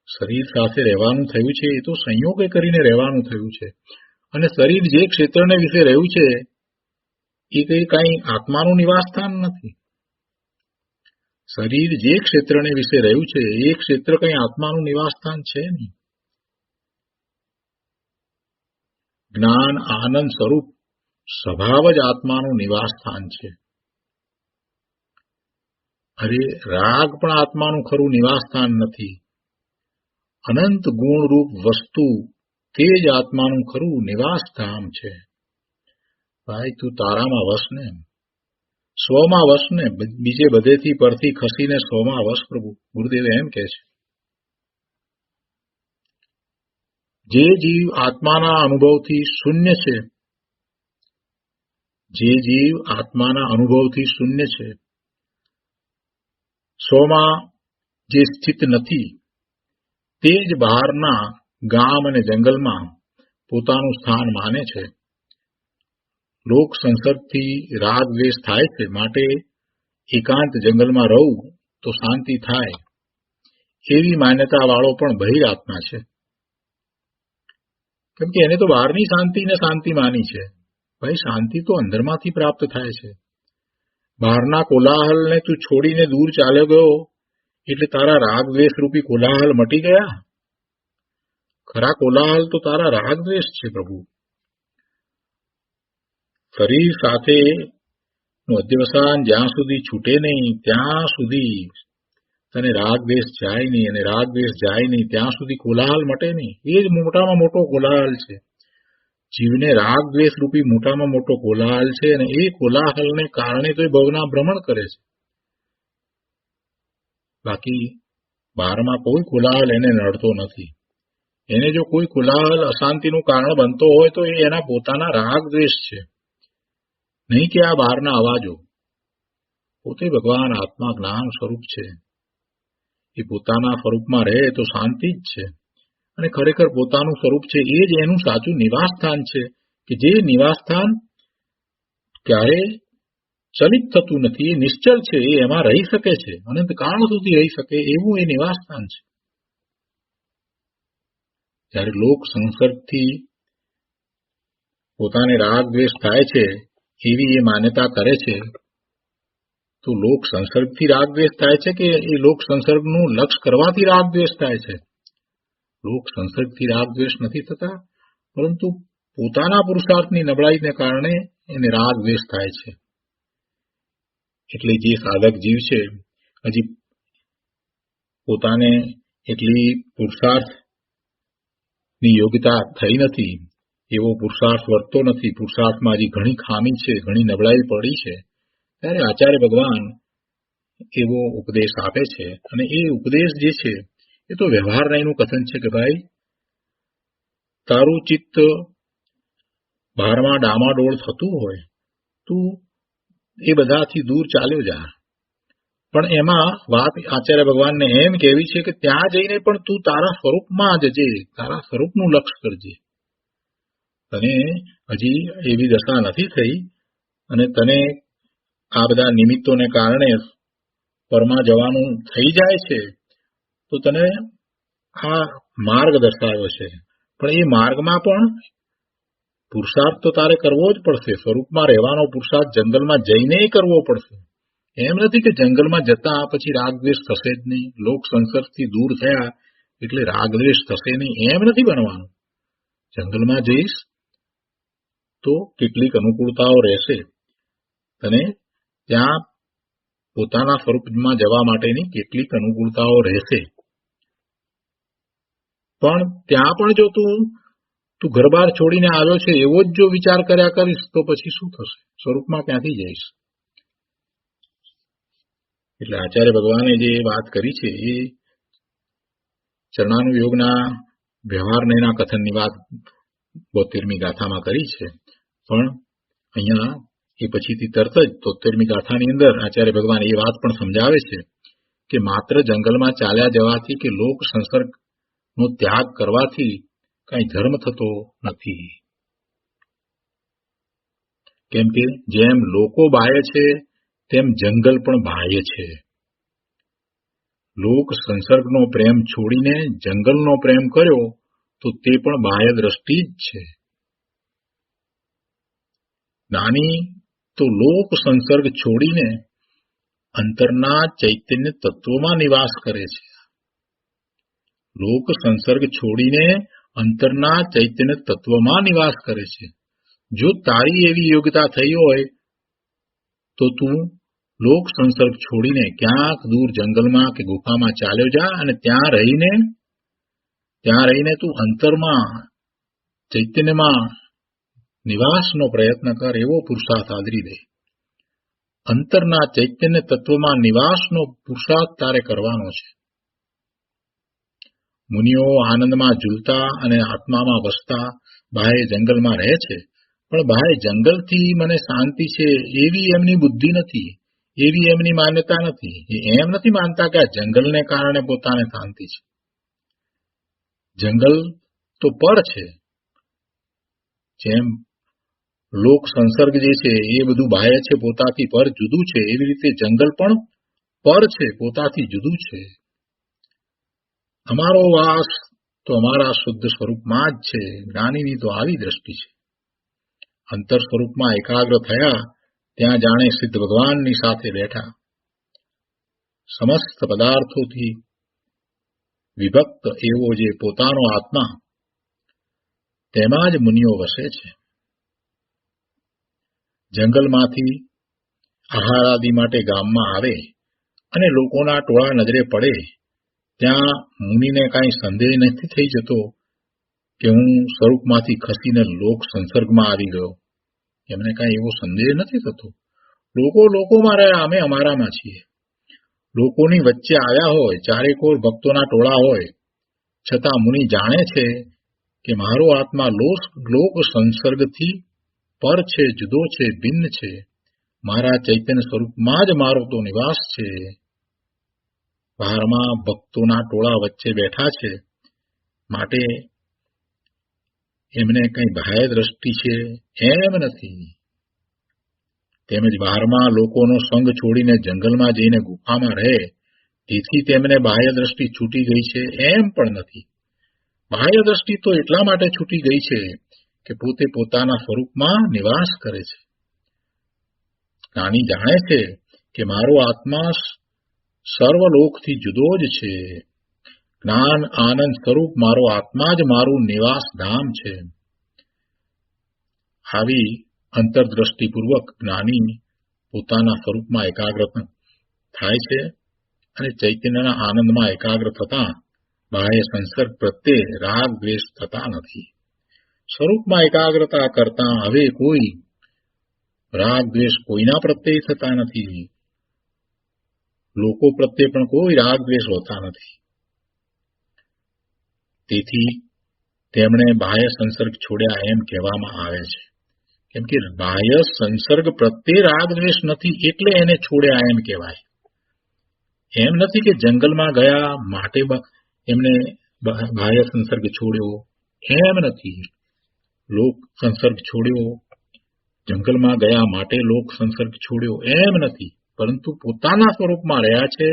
શરીર સાથે રહેવાનું થયું છે એ તો સંયોગે કરીને રહેવાનું થયું છે. અને શરીર જે ક્ષેત્રને વિશે રહ્યું છે એ કઈ આત્માનું નિવાસ સ્થાન નથી. શરીર જે ક્ષેત્રને વિશે રહ્યું છે એ ક્ષેત્ર કઈ આત્માનું નિવાસ સ્થાન છે નહીં. જ્ઞાન આનંદ સ્વરૂપ સ્વભાવ જ આત્માનું નિવાસ સ્થાન છે. અરે રાગ પણ આત્માનું ખરું નિવાસ સ્થાન નથી. અનંત ગુણરૂપ વસ્તુ તે જ આત્માનું ખરું નિવાસ ધામ છે. ભાઈ તું તારામાં વસ ને, સ્વમાં વસ ને, બીજે બધેથી પરથી ખસીને સ્વમાં વસ પ્રભુ. ગુરુદેવ એમ કહે છે. જે જીવ આત્માના અનુભવથી શૂન્ય છે, જે જીવ આત્માના અનુભવથી શૂન્ય છે, સ્વમાં જે સ્થિત નથી, તે જ બહારના ગામ અને જંગલમાં પોતાનું સ્થાન માને છે. લોક સંસર્ગથી રાગ દ્વેષ થાય છે, માટે એકાંત જંગલમાં રહું તો શાંતિ થાય, એવી માન્યતા વાળો પણ બહિરાત્મા છે. કેમ કે એને તો બહારની શાંતિને શાંતિ માની છે. ભાઈ શાંતિ તો અંદરમાંથી પ્રાપ્ત થાય છે. બહારના કોલાહલને તું છોડીને દૂર ચાલ્યો ગયો એટલે તારા રાગ દ્વેષ રૂપી કોલાહલ મટી ગયા. ખરા કોલાહલ તો તારા રાગ દ્વેષ છે પ્રભુ. શરીર સાથે અધ્યવસાન જ્યાં સુધી છૂટે નહીં ત્યાં સુધી તને રાગ દ્વેષ જાય નહીં, અને રાગ દ્વેષ જાય નહીં ત્યાં સુધી કોલાહલ મટે નહીં. એ જ મોટામાં મોટો કોલાહલ છે. જીવને રાગ દ્વેષ રૂપી મોટામાં મોટો કોલાહલ છે, અને એ કોલાહલને કારણે તો એ ભવના ભ્રમણ કરે છે. બાકી બહારમાં કોઈ કોલાહલ એને નડતો નથી. એને જો કોઈ કોલાહલ અશાંતિનું કારણ બનતો હોય તો એ એના પોતાના રાગ દ્વેષ છે, નહીં કે આ બહારના અવાજો. પોતે ભગવાન આત્મા જ્ઞાન સ્વરૂપ છે. એ પોતાના સ્વરૂપમાં રહે તો શાંતિ જ છે. અને ખરેખર પોતાનું સ્વરૂપ છે એ જ એનું સાચું નિવાસ સ્થાન છે, કે જે નિવાસ સ્થાન ક્યારે ચલિત થતું નથી. એ નિશ્ચલ છે, એ એમાં રહી શકે છે, અનંત કાળ સુધી રહી શકે એવું એ નિવાસ સ્થાન છે. જ્યારે લોક સંસર્ગથી પોતાને રાગ દ્વેષ થાય છે એવી એ માન્યતા કરે છે, તો લોક સંસર્ગથી રાગ દ્વેષ થાય છે કે એ લોક સંસર્ગનું લક્ષ કરવાથી રાગ દ્વેષ થાય છે? લોક સંસર્ગથી રાગ દ્વેષ નથી થતા, પરંતુ પોતાના પુરુષાર્થની નબળાઈને કારણે એને રાગ દ્વેષ થાય છે. એટલે જે સાધક જીવ છે હજી પોતાને એટલી પુરુષાર્થની યોગ્યતા થઈ નથી, એવો પુરુષાર્થ વર્તતો નથી, પુરુષાર્થમાં હજી ઘણી ખામી છે, ઘણી નબળાઈ પડી છે, ત્યારે આચાર્ય ભગવાન એવો ઉપદેશ આપે છે. અને એ ઉપદેશ જે છે એ તો વ્યવહારનું કથન છે કે ભાઈ તારું ચિત્ત બહારમાં ડામાડોળ થતું હોય તું એ બધાથી દૂર ચાલ્યો જા. પણ એમાં વાત આચાર્ય ભગવાનને એમ કહેવી છે કે ત્યાં જઈને પણ તું તારા સ્વરૂપમાં જજે, તારા સ્વરૂપનું લક્ષ્ય કરજે. તને હજી એવી દશા નથી થઈ અને તને આ બધા નિમિત્તોને કારણે પરમાં જવાનું થઈ જાય છે, તો તને આ માર્ગ દર્શાવ્યો છે. પણ એ માર્ગમાં પણ પુરુષાર્થ તો તારે કરવો જ પડશે. સ્વરૂપમાં રહેવાનો પુરુષાર્થ જંગલમાં જઈને કરવો પડશે. એમ નથી કે જંગલમાં જતા પછી રાગદ્વેષ થશે જ નહીં, લોક સંસર્ગથી દૂર થયા એટલે રાગદ્વેષ થશે નહીં, એમ નથી બનવાનું. જંગલમાં જઈશ તો કેટલીક અનુકૂળતાઓ રહેશે, તને ત્યાં પોતાના સ્વરૂપમાં જવા માટેની કેટલીક અનુકૂળતાઓ રહેશે. પણ ત્યાં પણ જો તું ઘરબાર છોડીને આવ્યો છે એવો જ જો વિચાર કર્યા કરીશ તો પછી શું થશે? સ્વરૂપમાં ક્યાંથી જઈશ? એટલે આચાર્ય ભગવાને જે વાત કરી છે એ ચરણાનુયોગના વ્યવહારના કથનની વાત 72મી ગાથામાં કરી છે. પણ અહીંયા એ પછીથી તરત જ 73મી ગાથાની અંદર આચાર્ય ભગવાન એ વાત પણ સમજાવે છે કે માત્ર જંગલમાં ચાલ્યા જવાથી કે લોક સંસર્ગનો ત્યાગ કરવાથી કઈ ધર્મ થતો નથી. કેમ કે જેમ લોકો બાહ્ય છે તેમ જંગલ પણ બાહ્ય છે. લોક સંસર્ગનો પ્રેમ છોડીને જંગલનો પ્રેમ કર્યો તો તે પણ બાહ્ય દ્રષ્ટિ જ છે. જ્ઞાની તો લોક સંસર્ગ છોડીને અંતરના ચૈતન્ય તત્વમાં નિવાસ કરે છે. લોક સંસર્ગ છોડીને અંતરના ચૈતન્ય તત્વમાં નિવાસ કરે છે. જો તારી એવી યોગ્યતા થઈ હોય તો તું લોક સંસર્ગ છોડીને ક્યાંક દૂર જંગલમાં કે ગુફામાં ચાલ્યો જા અને ત્યાં રહીને તું અંતરમાં ચૈતન્યમાં નિવાસનો પ્રયત્ન કર. એવો પુરુષાર્થ આદરી દે. અંતરના ચૈતન્ય તત્વમાં નિવાસનો પુરુષાર્થ તારે કરવાનો છે. મુનિઓ આનંદમાં ઝૂલતા અને આત્મામાં વસતા બાહ્ય જંગલમાં રહે છે, પણ બાહ્ય જંગલથી મને શાંતિ છે એવી એમની બુદ્ધિ નથી, એવી એમની માન્યતા નથી. એ એમ નથી માનતા કે આ જંગલને કારણે પોતાને શાંતિ છે. જંગલ તો પર છે. જેમ લોક સંસર્ગ જે છે એ બધું બાહ્ય છે, પોતાથી પર જુદું છે, એવી રીતે જંગલ પણ પર છે, પોતાથી જુદું છે. અમારો વાસ તો અમારા શુદ્ધ સ્વરૂપમાં જ છે. જ્ઞાનીની તો આવી દ્રષ્ટિ છે. અંતર સ્વરૂપમાં એકાગ્ર થયા ત્યાં જાણે સિદ્ધ ભગવાનની સાથે બેઠા. સમસ્ત પદાર્થોથી વિભક્ત એવો જે પોતાનો આત્મા, તેમાં જ મુનિઓ વસે છે. જંગલમાંથી આહાર આદિ માટે ગામમાં આવે અને લોકોના ટોળા નજરે પડે ત્યાં મુનિને કાંઈ સંદેહ નથી થઈ જતો કે હું સ્વરૂપમાંથી ખસીને લોક સંસર્ગમાં આવી ગયો. એમને કાંઈ એવો સંદેહ નથી થતો. લોકો લોકોમાં રહ્યા, અમે અમારામાં છીએ. લોકોની વચ્ચે આવ્યા હોય, ચારેકોર ભક્તોના ટોળા હોય, છતાં મુનિ જાણે છે કે મારો આત્મા લોક સંસર્ગથી પર છે, જુદો છે, ભિન્ન છે. મારા ચૈતન્ય સ્વરૂપમાં જ મારો તો નિવાસ છે. બહારમાં ભક્તોના ટોળા વચ્ચે બેઠા છે માટે એમને કંઈ બાહ્ય દ્રષ્ટિ છે એમ નથી. તેમજ બહારમાં લોકોનો સંગ છોડીને જંગલમાં જઈને ગુફામાં રહે તેથી તેમને બાહ્ય દ્રષ્ટિ છૂટી ગઈ છે એમ પણ નથી. બાહ્ય દ્રષ્ટિ તો એટલા માટે છૂટી ગઈ છે કે પોતે પોતાના સ્વરૂપમાં નિવાસ કરે છે. જ્ઞાની જાણે છે કે મારો આત્મા સર્વલોકથી જુદો જ છે. જ્ઞાન આનંદ સ્વરૂપ મારો આત્મા જ મારું નિવાસ ધામ છે. આવી અંતરદ્રષ્ટિપૂર્વક જ્ઞાની પોતાના સ્વરૂપમાં એકાગ્ર થાય છે અને ચૈતન્યના આનંદમાં એકાગ્ર થતા બાહ્ય સંસર્ગ પ્રત્યે રાગ દ્વેષ થતા નથી. સ્વરૂપમાં એકાગ્રતા કરતા હવે કોઈ રાગ દ્વેષ કોઈના પ્રત્યે થતા નથી. લોકો પ્રત્યે પણ કોઈ રાગ દ્વેષ હોતા નથી. તેથી તેમણે બાહ્ય સંસર્ગ છોડ્યા એમ કહેવામાં આવે છે. કેમ કે બાહ્ય સંસર્ગ પ્રત્યે રાગ દ્વેષ નથી એટલે એને છોડ્યા એમ કહેવાય. એમ નથી કે જંગલમાં ગયા માટે એમને બાહ્ય સંસર્ગ છોડ્યો, એમ નથી. લોક સંસર્ગ છોડ્યો, જંગલમાં ગયા માટે લોક સંસર્ગ છોડ્યો એમ નથી. પરંતુ પોતાના સ્વરૂપમાં રહ્યા છે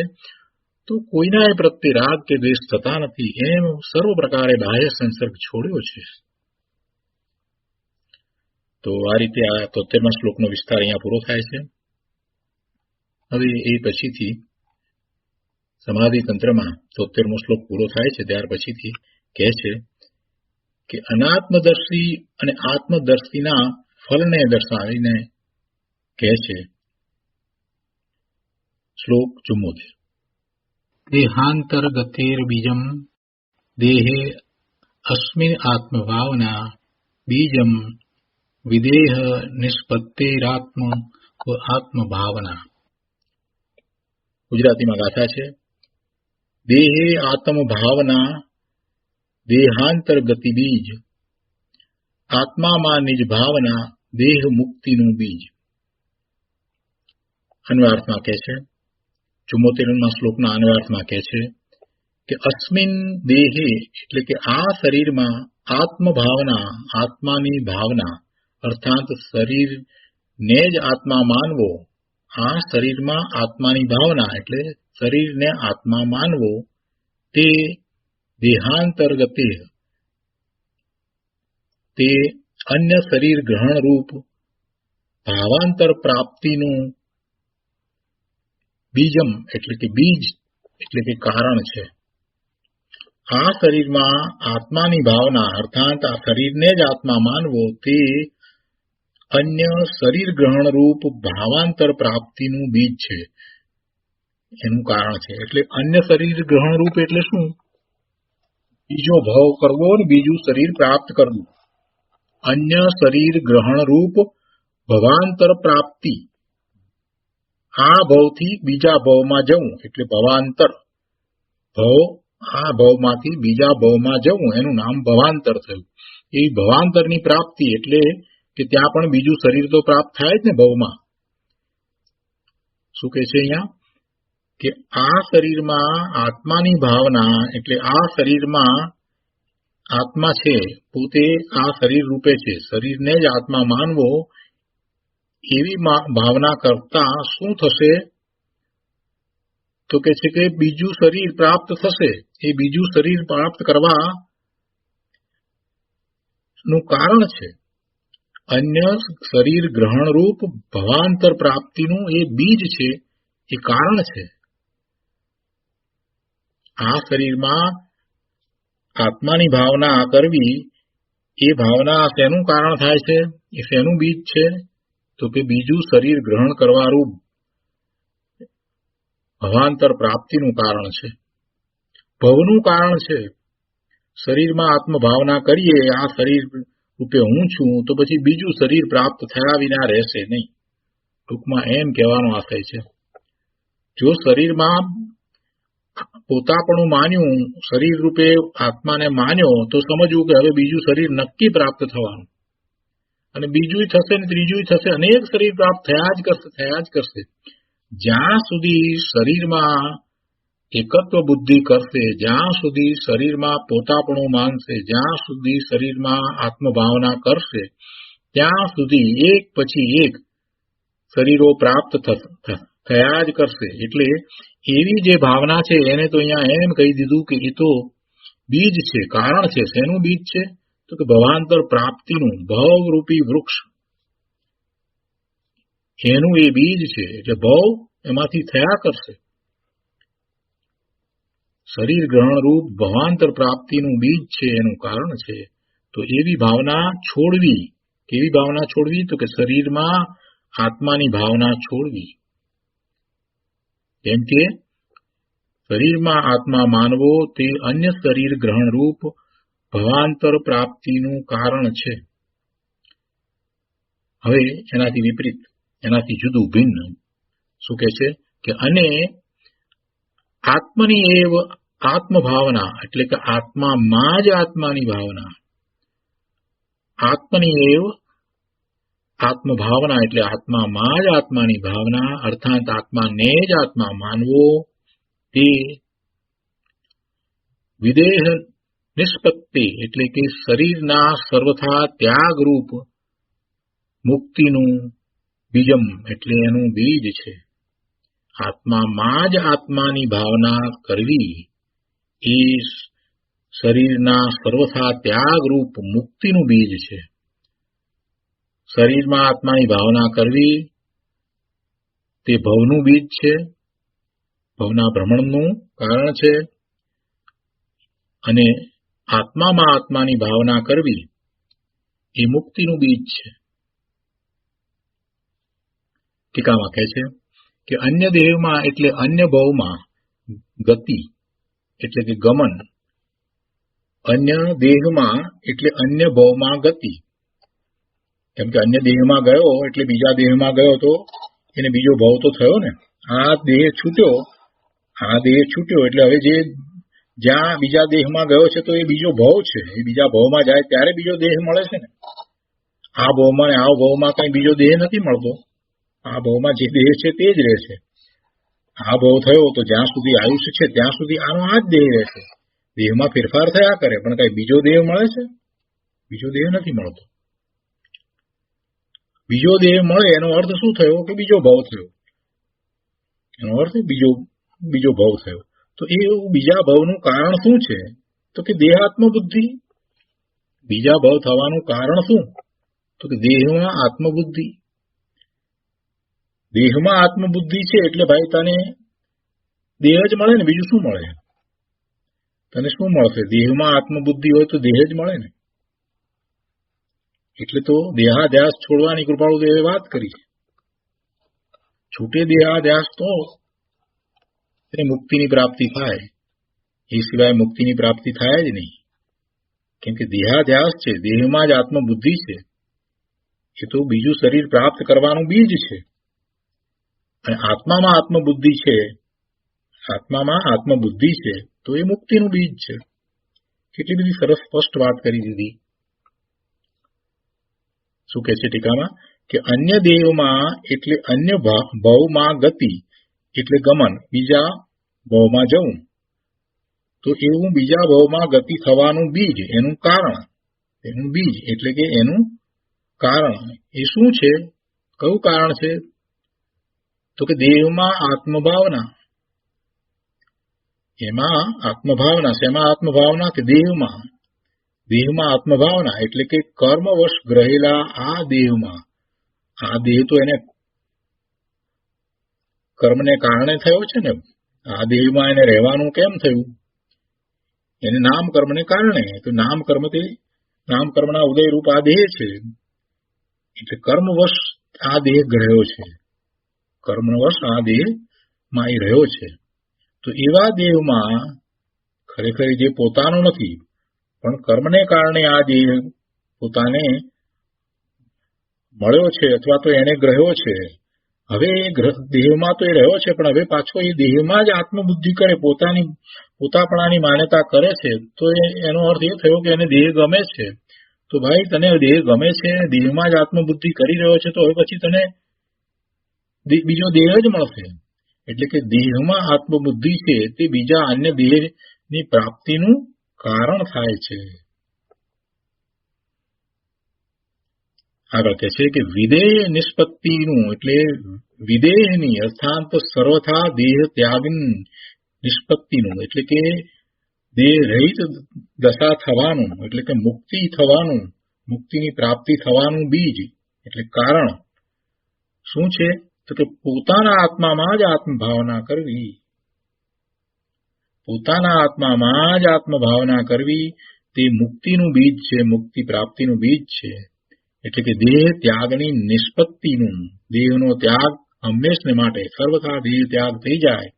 તો કોઈના એ પ્રત્યે રાગ કે દ્વેષ થતા નથી એમ સર્વ પ્રકારે બાહ્ય સંસર્ગ છોડ્યો છે. તો આ રીતે આ 73મા શ્લોકનો વિસ્તાર અહીંયા પૂરો થાય છે. હવે એ પછીથી સમાધિ તંત્રમાં 73મો શ્લોક પૂરો થાય છે ત્યાર પછીથી કહે છે કે અનાત્મદર્શી અને આત્મદર્શીના ફલને દર્શાવીને કહે છે. શ્લોક 74 દેહાંતર્ગતેર બીજમ દેહે અસ્મિન આત્મભાવના બીજમ વિદેહ નિષ્પત્તિરાત્મભાવના. ગુજરાતીમાં ગાથા છે. દેહે આત્મભાવના દેહાંતર્ગતિ બીજ, આત્મામાં નિજ ભાવના દેહ મુક્તિનું બીજ. અન્વયાર્થમાં કહે છે. 74મા શ્લોકના અન્વયાર્થમાં કહે છે કે અસ્મિન દેહે એટલે કે આ શરીરમાં આત્મભાવના, આત્માની ભાવના અર્થાત શરીર ને જ આત્મા માનવો, આ શરીરમાં આત્માની ભાવના એટલે શરીરને આત્મા માનવો, તે દેહાંતર્ગતે તે અન્ય શરીર ગ્રહણ રૂપ ભાવાંતર પ્રાપ્તિનું બીજમ એટલે કે બીજ એટલે કે કારણ છે. આ શરીરમાં આત્માની ભાવના અર્થાત આ શરીરને જ આત્મા માનવો તે અન્ય શરીર ગ્રહણ રૂપ ભાવાંતર પ્રાપ્તિનું બીજ છે, એનું કારણ છે. એટલે અન્ય શરીર ગ્રહણ રૂપ એટલે શું? બીજો ભાવ કરવો ને બીજું શરીર પ્રાપ્ત કરવું. અન્ય શરીર ગ્રહણ રૂપ ભવાંતર પ્રાપ્તિ, આ ભાવથી બીજા ભાવમાં જવું એટલે ભવાંતર. ભાવ આ ભાવમાંથી બીજા ભાવમાં જવું એનું નામ ભવાંતર થયું. એ ભવાંતરની પ્રાપ્તિ એટલે કે ત્યાં પણ બીજું શરીર તો પ્રાપ્ત થાય જ ને ભાવમાં. શું કહે છે અહીંયા કે આ શરીરમાં આત્માની ભાવના એટલે આ શરીરમાં આત્મા છે પોતે આ શરીર રૂપે છે, શરીરને જ આત્મા માનવો એવી ભાવના કરતા શું થશે તો કે છે કે બીજું શરીર પ્રાપ્ત થશે. એ બીજું શરીર પ્રાપ્ત કરવા નું કારણ છે અન્ય શરીર ગ્રહણ રૂપ ભવાંતર પ્રાપ્તિનું એ બીજ છે, એ કારણ છે. આ શરીરમાં આત્માની ભાવના કરવી એ ભાવના શેનું કારણ થાય છે? એ શેનું બીજ છે? તો કે બીજું શરીર ગ્રહણ કરવારૂપ ભવાંતર પ્રાપ્તિનું કારણ છે, ભવનું કારણ છે. શરીરમાં આત્મભાવના કરીએ આ શરીર રૂપે હું છું તો પછી બીજું શરીર પ્રાપ્ત થયા વિના રહેશે નહીં. ટૂંકમાં એમ કહેવાનો આશય છે. જો શરીરમાં પોતાપણું માન્યું, શરીર રૂપે આત્માને માન્યો તો સમજવું કે હવે બીજું શરીર નક્કી પ્રાપ્ત થવાનું, અને બીજું થશે ને ત્રીજું થશે, અનેક શરીર પ્રાપ્ત થયા જ કરશે. જ્યાં સુધી શરીરમાં એકત્વ બુદ્ધિ કરશે, જ્યાં સુધી શરીરમાં પોતાપણું માનશે, જ્યાં સુધી શરીરમાં આત્મભાવના કરશે, ત્યાં સુધી એક પછી એક શરીરો પ્રાપ્ત થયા જ કરશે. એટલે એવી જે ભાવના છે એને તો અહીંયા એમ કહી દીધું કે એ તો બીજ છે, કારણ છે. શેનું બીજ છે? તો કે ભવાંતર પ્રાપ્તિનું, ભવરૂપી વૃક્ષ એનું એ બીજ છે. એટલે ભવ એમાંથી થયા કરશે. શરીર ગ્રહણ રૂપ ભવાંતર પ્રાપ્તિનું બીજ છે, એનું કારણ છે. તો એવી ભાવના છોડવી. કેવી ભાવના છોડવી? તો કે શરીરમાં આત્માની ભાવના છોડવી. કેમ કે શરીરમાં આત્મા માનવો તે અન્ય શરીર ગ્રહણ રૂપ ભવાંતર પ્રાપ્તિનું કારણ છે. હવે એનાથી વિપરીત, એનાથી જુદું ભિન્ન શું કહે છે કે અને આત્મની એવ આત્મભાવના એટલે કે આત્મામાં જ આત્માની ભાવના, આત્મની એવ આત્મભાવના એટલે આત્મામાં જ આત્માની ભાવના અર્થાત આત્માને જ આત્મા માનવો તે વિદેહ નિષ્પત્તિ એટલે કે શરીરના સર્વથા ત્યાગરૂપ મુક્તિનું બીજમ એટલે એનું બીજ છે. આત્મામાં જ આત્માની ભાવના કરવી એ શરીરના સર્વથા ત્યાગરૂપ મુક્તિનું બીજ છે. શરીરમાં આત્માની ભાવના કરવી તે ભવનું બીજ છે, ભવના ભ્રમણનું કારણ છે. અને આત્મામાં આત્માની ભાવના કરવી એ મુક્તિનું બીજ છે. ટીકામાં કહે છે કે અન્ય દેહમાં એટલે અન્ય ભવમાં ગતિ એટલે કે ગમન, અન્ય દેહમાં એટલે અન્ય ભવમાં ગતિ. કેમ કે અન્ય દેહમાં ગયો એટલે બીજા દેહમાં ગયો તો એને બીજો ભવ તો થયો ને. આ દેહ છૂટ્યો એટલે હવે જે જ્યાં બીજા દેહમાં ગયો છે તો એ બીજો ભવ છે. એ બીજા ભવમાં જાય ત્યારે બીજો દેહ મળે છે ને. આ ભવમાં ને આ ભવમાં કઈ બીજો દેહ નથી મળતો. આ ભવમાં જે દેહ છે તે જ રહેશે. આ ભવ થયો તો જ્યાં સુધી આયુષ્ય છે ત્યાં સુધી આનો આ જ દેહ રહેશે. દેહમાં ફેરફાર થયા કરે પણ કઈ બીજો દેહ મળે છે? બીજો દેહ નથી મળતો. બીજો દેહ મળે એનો અર્થ શું થયો કે બીજો ભાવ થયો, એનો અર્થ બીજો ભાવ થયો. તો એ બીજા ભાવનું કારણ શું છે? તો કે દેહાત્મ બુદ્ધિ. બીજા ભાવ થવાનું કારણ શું? તો કે દેહમાં આત્મબુદ્ધિ. દેહમાં આત્મબુદ્ધિ છે એટલે ભાઈ તને દેહ જ મળે ને, બીજું શું મળે? તને શું મળશે? દેહમાં આત્મબુદ્ધિ હોય તો દેહ જ મળે ને. એટલે તો દેહાધ્યાસ છોડવાની કૃપાળુ દેવે વાત કરી છે. છૂટે દેહાધ્યાસ તો એને મુક્તિની પ્રાપ્તિ થાય, એ સિવાય મુક્તિની પ્રાપ્તિ થાય જ નહીં. કેમ કે દેહાધ્યાસ છે, દેહમાં જ આત્મબુદ્ધિ છે, એ તો બીજું શરીર પ્રાપ્ત કરવાનું બીજ છે. અને આત્મામાં આત્મબુદ્ધિ છે, આત્મામાં આત્મબુદ્ધિ છે તો એ મુક્તિનું બીજ છે. કેટલી બધી સરસ સ્પષ્ટ વાત કરી દીધી. શું કહે છે ટીકામાં? કે અન્ય દેહમાં એટલે અન્ય ભાવમાં ગતિ એટલે ગમન, બીજા ભાવમાં જવું. તો એવું બીજા ભાવમાં ગતિ થવાનું બીજ, એનું કારણ, એનું બીજ એટલે કે એનું કારણ એ શું છે? કયું કારણ છે? તો કે દેહમાં આત્મભાવના. એમાં આત્મભાવના, શેમાં આત્મભાવના? કે દેહમાં. દેહમાં આત્મભાવના એટલે કે કર્મવશ ગ્રહેલા આ દેહમાં. આ દેહ તો એને કર્મને કારણે થયો છે ને. આ દેહમાં એને રહેવાનું કેમ થયું? એને નામ કર્મને કારણે. તો નામ કર્મના ઉદયરૂપ આ દેહ છે, એટલે કર્મવશ આ દેહ ગ્રહ્યો છે, કર્મવશ આ દેહમાં એ રહ્યો છે. તો એવા દેહમાં ખરેખર જે પોતાનો નથી, પણ કર્મને કારણે આ દેહ પોતાને મળ્યો છે અથવા તો એને ગ્રહ્યો છે. હવે એ દેહમાં તો એ રહ્યો છે, પણ હવે પાછો એ દેહમાં જ આત્મબુદ્ધિ કરે, પોતાપણાની માન્યતા કરે છે. તો એનો અર્થ એ થયો કે એને દેહ ગમે છે. તો ભાઈ તને દેહ ગમે છે, દેહમાં જ આત્મબુદ્ધિ કરી રહ્યો છે, તો હવે પછી તને બીજો દેહ જ મળશે. એટલે કે દેહમાં આત્મબુદ્ધિ છે તે બીજા અન્ય દેહની પ્રાપ્તિનું કારણ થાય છે. આગળ કહે છે કે વિદેહ નિષ્પત્તિનું એટલે વિદેહની અર્થાત સર્વથા દેહ ત્યાગની નિષ્પત્તિનું એટલે કે દેહ રહિત દશા થવાનું એટલે કે મુક્તિ થવાનું, મુક્તિની પ્રાપ્તિ થવાનું બીજ એટલે કારણ શું છે? તો કે પોતાના આત્મામાં જ આત્મભાવના કરવી. પોતાના આત્મામાં જ આત્મભાવના કરવી તે મુક્તિનું બીજ છે, મુક્તિ પ્રાપ્તિનું બીજ છે. એટલે કે દેહ ત્યાગની નિષ્પત્તિનું, દેહનો ત્યાગ હંમેશને માટે સર્વથા દેહ ત્યાગ થઈ જાય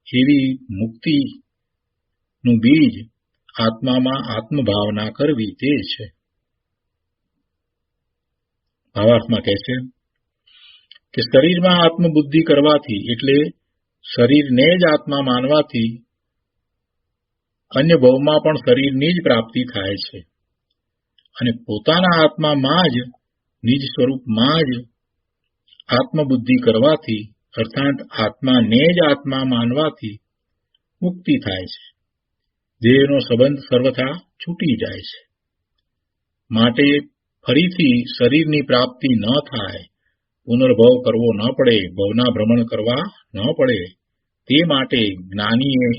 એવી મુક્તિનું બીજ આત્મામાં આત્મભાવના કરવી તે છે. ભાવાર્થમાં કહે છે કે શરીરમાં આત્મબુદ્ધિ કરવાથી એટલે શરીરને જ આત્મા માનવાથી અન્ય ભાવમાં પણ શરીરની જ પ્રાપ્તિ થાય છે. અને પોતાના આત્મામાં જ નિજ સ્વરૂપમાં જ આત્મબુદ્ધિ કરવાથી અર્થાત આત્માને જ આત્મા માનવાથી મુક્તિ થાય છે. દેહનો સંબંધ સર્વથા છૂટી જાય છે. માટે ફરીથી શરીરની પ્રાપ્તિ ન થાય, પુનર્ભવ કરવો ન પડે, ભવના ભ્રમણ કરવા ન પડે, તે માટે જ્ઞાનીએ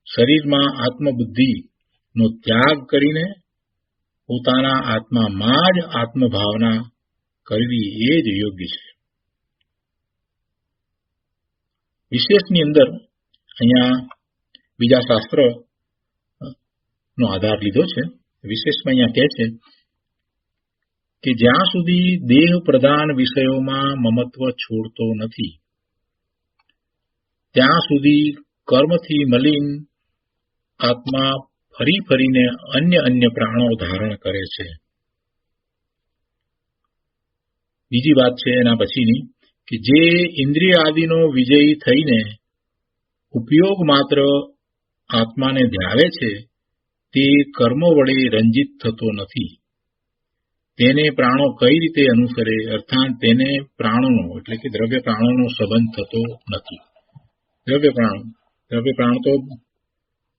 શરીરમાં આત્મબુદ્ધિનો ત્યાગ કરીને પોતાના આત્મામાં જ આત્મભાવના કરવી એ જ યોગ્ય છે. વિશેષની અંદર અહીંયા બીજા શાસ્ત્રનો આધાર લીધો છે. વિશેષમાં અહીંયા કહે છે કે જ્યાં સુધી દેહ પ્રધાન વિષયોમાં મમત્વ છોડતો નથી ત્યાં સુધી કર્મથી મલિન આત્મા ફરીને અન્ય પ્રાણો ધારણ કરે છે. બીજી વાત છે એના પછીની કે જે ઇન્દ્રિય આદિનો વિજયી થઈને ઉપયોગ માત્ર આત્માને ધ્યાવે છે તે કર્મ વડે રંજિત થતો નથી. તેને પ્રાણો કઈ રીતે અનુસરે અર્થાત તેને પ્રાણોનો એટલે કે દ્રવ્ય પ્રાણોનો સંબંધ થતો નથી. દ્રવ્ય પ્રાણ તો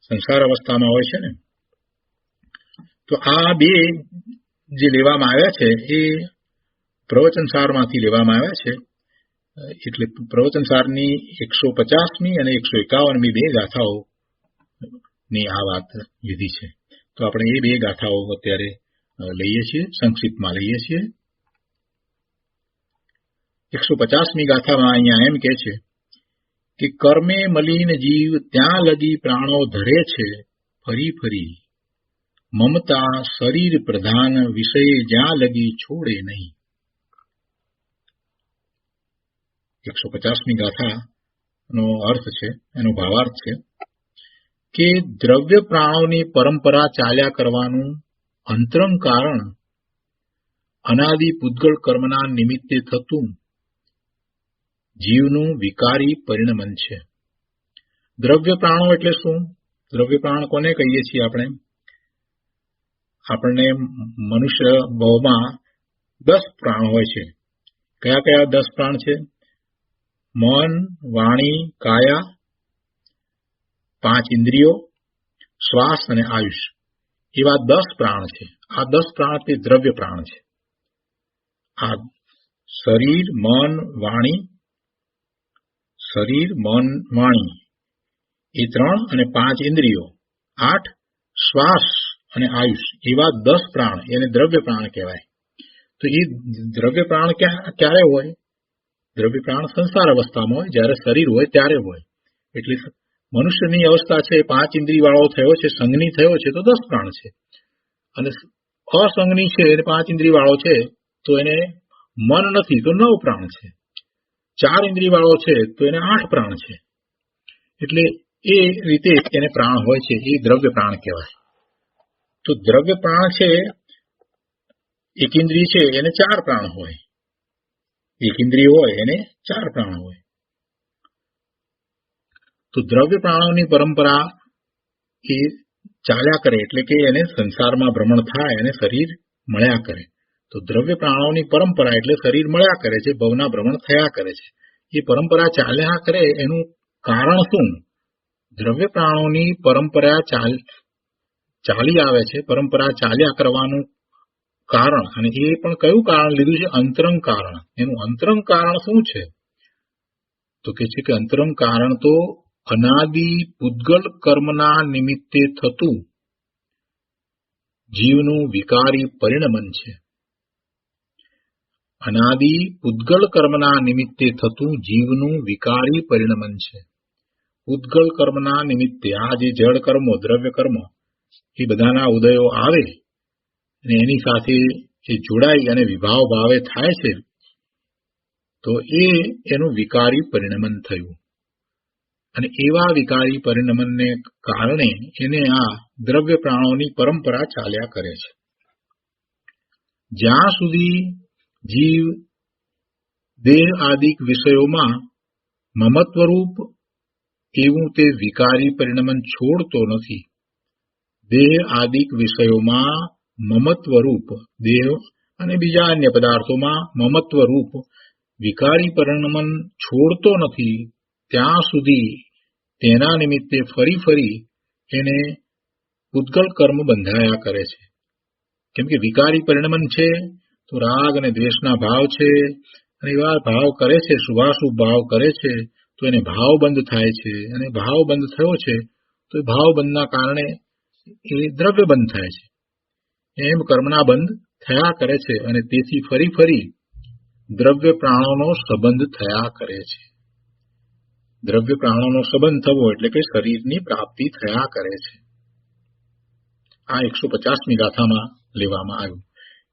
સંસાર અવસ્થામાં હોય છે ને. તો આ બે જે લેવામાં આવ્યા છે એ પ્રવચનસારમાંથી લેવામાં આવ્યા છે. એટલે પ્રવચનસારની 150મી અને 151મી બે ગાથાઓની આ વાત લીધી છે. તો આપણે એ બે ગાથાઓ અત્યારે લઈએ છીએ, સંક્ષિપ્તમાં લઈએ છીએ. 150મી ગાથામાં અહીંયા એમ કહે છે કે કર્મે મલિન જીવ ત્યાં લગી પ્રાણો ધરે છે ફરી ફરી, મમતા શરીર પ્રધાન વિષય જ્યાં લગી છોડે નહીં. 150મી ગાથાનો અર્થ છે, એનો ભાવાર્થ છે કે દ્રવ્ય પ્રાણોની પરંપરા ચાલ્યા કરવાનું અંતરંગ કારણ અનાદિ પૂતગળ કર્મના નિમિત્તે થતું જીવનું વિકારી પરિણમન છે. દ્રવ્ય પ્રાણો એટલે શું? દ્રવ્ય પ્રાણ કોને કહીએ છીએ આપણે? આપણને મનુષ્ય ભાવમાં 10 પ્રાણ હોય છે. કયા કયા 10 પ્રાણ છે? મન, વાણી, કાયા, 5 ઇન્દ્રિયો, શ્વાસ અને આયુષ, એવા 10 પ્રાણ છે. આ 10 પ્રાણ તે દ્રવ્ય પ્રાણ છે. આ શરીર, મન, વાણી એ 3 અને 5 ઇન્દ્રિયો, 8 શ્વાસ અને આયુષ, એવા 10 પ્રાણ એને દ્રવ્ય પ્રાણ કહેવાય. તો એ દ્રવ્ય પ્રાણ ક્યારે હોય? દ્રવ્ય પ્રાણ સંસાર અવસ્થામાં હોય, જ્યારે શરીર હોય ત્યારે હોય. એટલે મનુષ્યની અવસ્થા છે 5 ઇન્દ્રિય વાળો થયો છે, સંગની થયો છે તો 10 પ્રાણ છે. અને અસંગની છે એને 5 ઇન્દ્રિય વાળો છે તો એને મન નથી તો 9 પ્રાણ છે. 4 ઇન્દ્રિય વાળો છે તો એને 8 પ્રાણ છે. એટલે એ રીતે એને પ્રાણ હોય છે, એ દ્રવ્ય પ્રાણ કહેવાય. તો દ્રવ્ય પ્રાણ છે, એક ઇન્દ્રિય છે એને 4 પ્રાણ હોય, એક ઇન્દ્રિય હોય એને 4 પ્રાણ હોય. તો દ્રવ્ય પ્રાણોની પરંપરા એ ચાલ્યા કરે, એટલે કે એને સંસારમાં ભ્રમણ થાય અને શરીર મળ્યા કરે. તો દ્રવ્ય પ્રાણોની પરંપરા એટલે શરીર મળ્યા કરે છે, ભવના ભ્રમણ થયા કરે છે. એ પરંપરા ચાલ્યા કરે એનું કારણ શું? દ્રવ્ય પ્રાણોની પરંપરા ચાલી આવે છે, પરંપરા ચાલ્યા કરવાનું કારણ, અને એ પણ કયું કારણ લીધું છે? અંતરંગ કારણ. એનું અંતરંગ કારણ શું છે? તો કે છે કે અંતરંગ કારણ તો અનાદિ પૂતગલ કર્મના નિમિત્તે થતું જીવનું વિકારી પરિણમન છે. અનાદિ પૂતગલ કર્મના નિમિત્તે થતું જીવનું વિકારી પરિણમન છે. પૂતગલ કર્મના નિમિત્તે આ જે જળ કર્મો, દ્રવ્ય કર્મો, એ બધાના ઉદયો આવે અને એની સાથે એ જોડાઈ અને વિભાવ ભાવે થાય છે, તો એનું વિકારી પરિણમન થયું. અને એવા વિકારી પરિણમનને કારણે એને આ દ્રવ્ય પ્રાણોની પરંપરા ચાલ્યા કરે છે. જ્યાં સુધી જીવ દેહ આદિક વિષયોમાં મમત્વરૂપ એવું તે વિકારી પરિણમન છોડતો નથી. દેહ આદિક વિષયોમાં મમત્વરૂપ, દેહ અને બીજા અન્ય પદાર્થોમાં મમત્વરૂપ વિકારી પરિણમન છોડતો નથી, ત્યાં સુધી તેના નિમિત્તે ફરી ફરી એને પૂતગલ કર્મ બંધાયા કરે છે. કેમ કે વિકારી પરિણમન છે તો રાગ અને દ્વેષના ભાવ છે, અને એવા ભાવ કરે છે, શુભાશુભ ભાવ કરે છે, તો એને ભાવ બંધ થાય છે. અને ભાવ બંધ થયો છે તો એ ભાવ બંધના કારણે એ દ્રવ્ય બંધ થાય છે. એમ કર્મના બંધ થયા કરે છે, અને તેથી ફરી ફરી દ્રવ્ય પ્રાણોનો સંબંધ થયા કરે છે. દ્રવ્ય પ્રાણોનો સંબંધ થવો એટલે કે શરીરની પ્રાપ્તિ થયા કરે છે. આ 150મી ગાથામાં લેવામાં આવ્યું.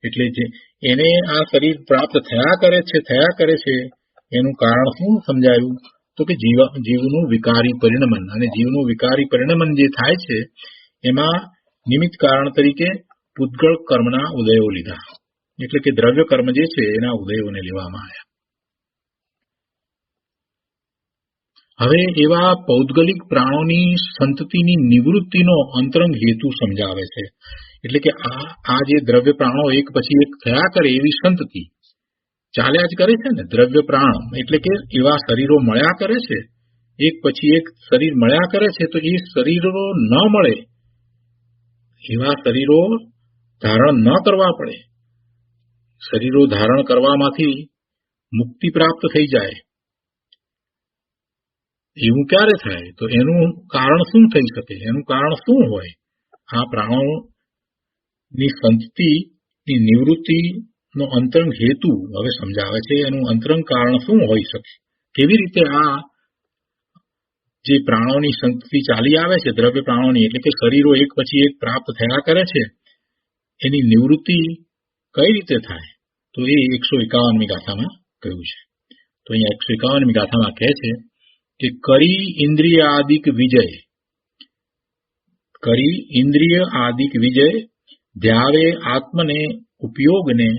એટલે જે એને આ શરીર પ્રાપ્ત થયા કરે છે એનું કારણ શું સમજાયું? તો કે જીવનું વિકારી પરિણમન. અને જીવનું વિકારી પરિણમન જે થાય છે એમાં નિમિત્ત કારણ તરીકે પૂતગળ કર્મના ઉદયો લીધા. એટલે કે દ્રવ્ય કર્મ જે છે એના ઉદયોને લેવામાં આવ્યા. હવે એવા પૌદ્ગલિક પ્રાણોની સંતતિની નિવૃત્તિનો અંતરંગ હેતુ સમજાવે છે. એટલે કે આ જે દ્રવ્ય પ્રાણો એક પછી એક થયા કરે એવી સંતતિ ચાલ્યા જ કરે છે ને. દ્રવ્ય પ્રાણ એટલે કે એવા શરીરો મળ્યા કરે છે, એક પછી એક શરીર મળ્યા કરે છે. તો એ શરીરો ન મળે, એવા શરીરો ધારણ ન કરવા પડે, શરીરો ધારણ કરવામાંથી મુક્તિ પ્રાપ્ત થઈ જાય, એવું ક્યારે થાય? તો એનું કારણ શું થઈ શકે? એનું કારણ શું હોય? આ પ્રાણોની સંતતિની નિવૃત્તિનો અંતરંગ હેતુ હવે સમજાવે છે. એનું અંતરંગ કારણ શું હોઈ શકે? કેવી રીતે આ જે પ્રાણોની સંતતિ ચાલી આવે છે, દ્રવ્ય પ્રાણોની, એટલે કે શરીરો એક પછી એક પ્રાપ્ત થયા કરે છે, એની નિવૃત્તિ કઈ રીતે થાય? તો એ 151મી ગાથામાં કહ્યું છે. તો અહીંયા 151મી ગાથામાં કહે છે કે કરી ઇન્દ્રિય આદિક વિજય, કરી ઇન્દ્રિય આદિક વિજય ધ્યાવે આત્મને ઉપયોગને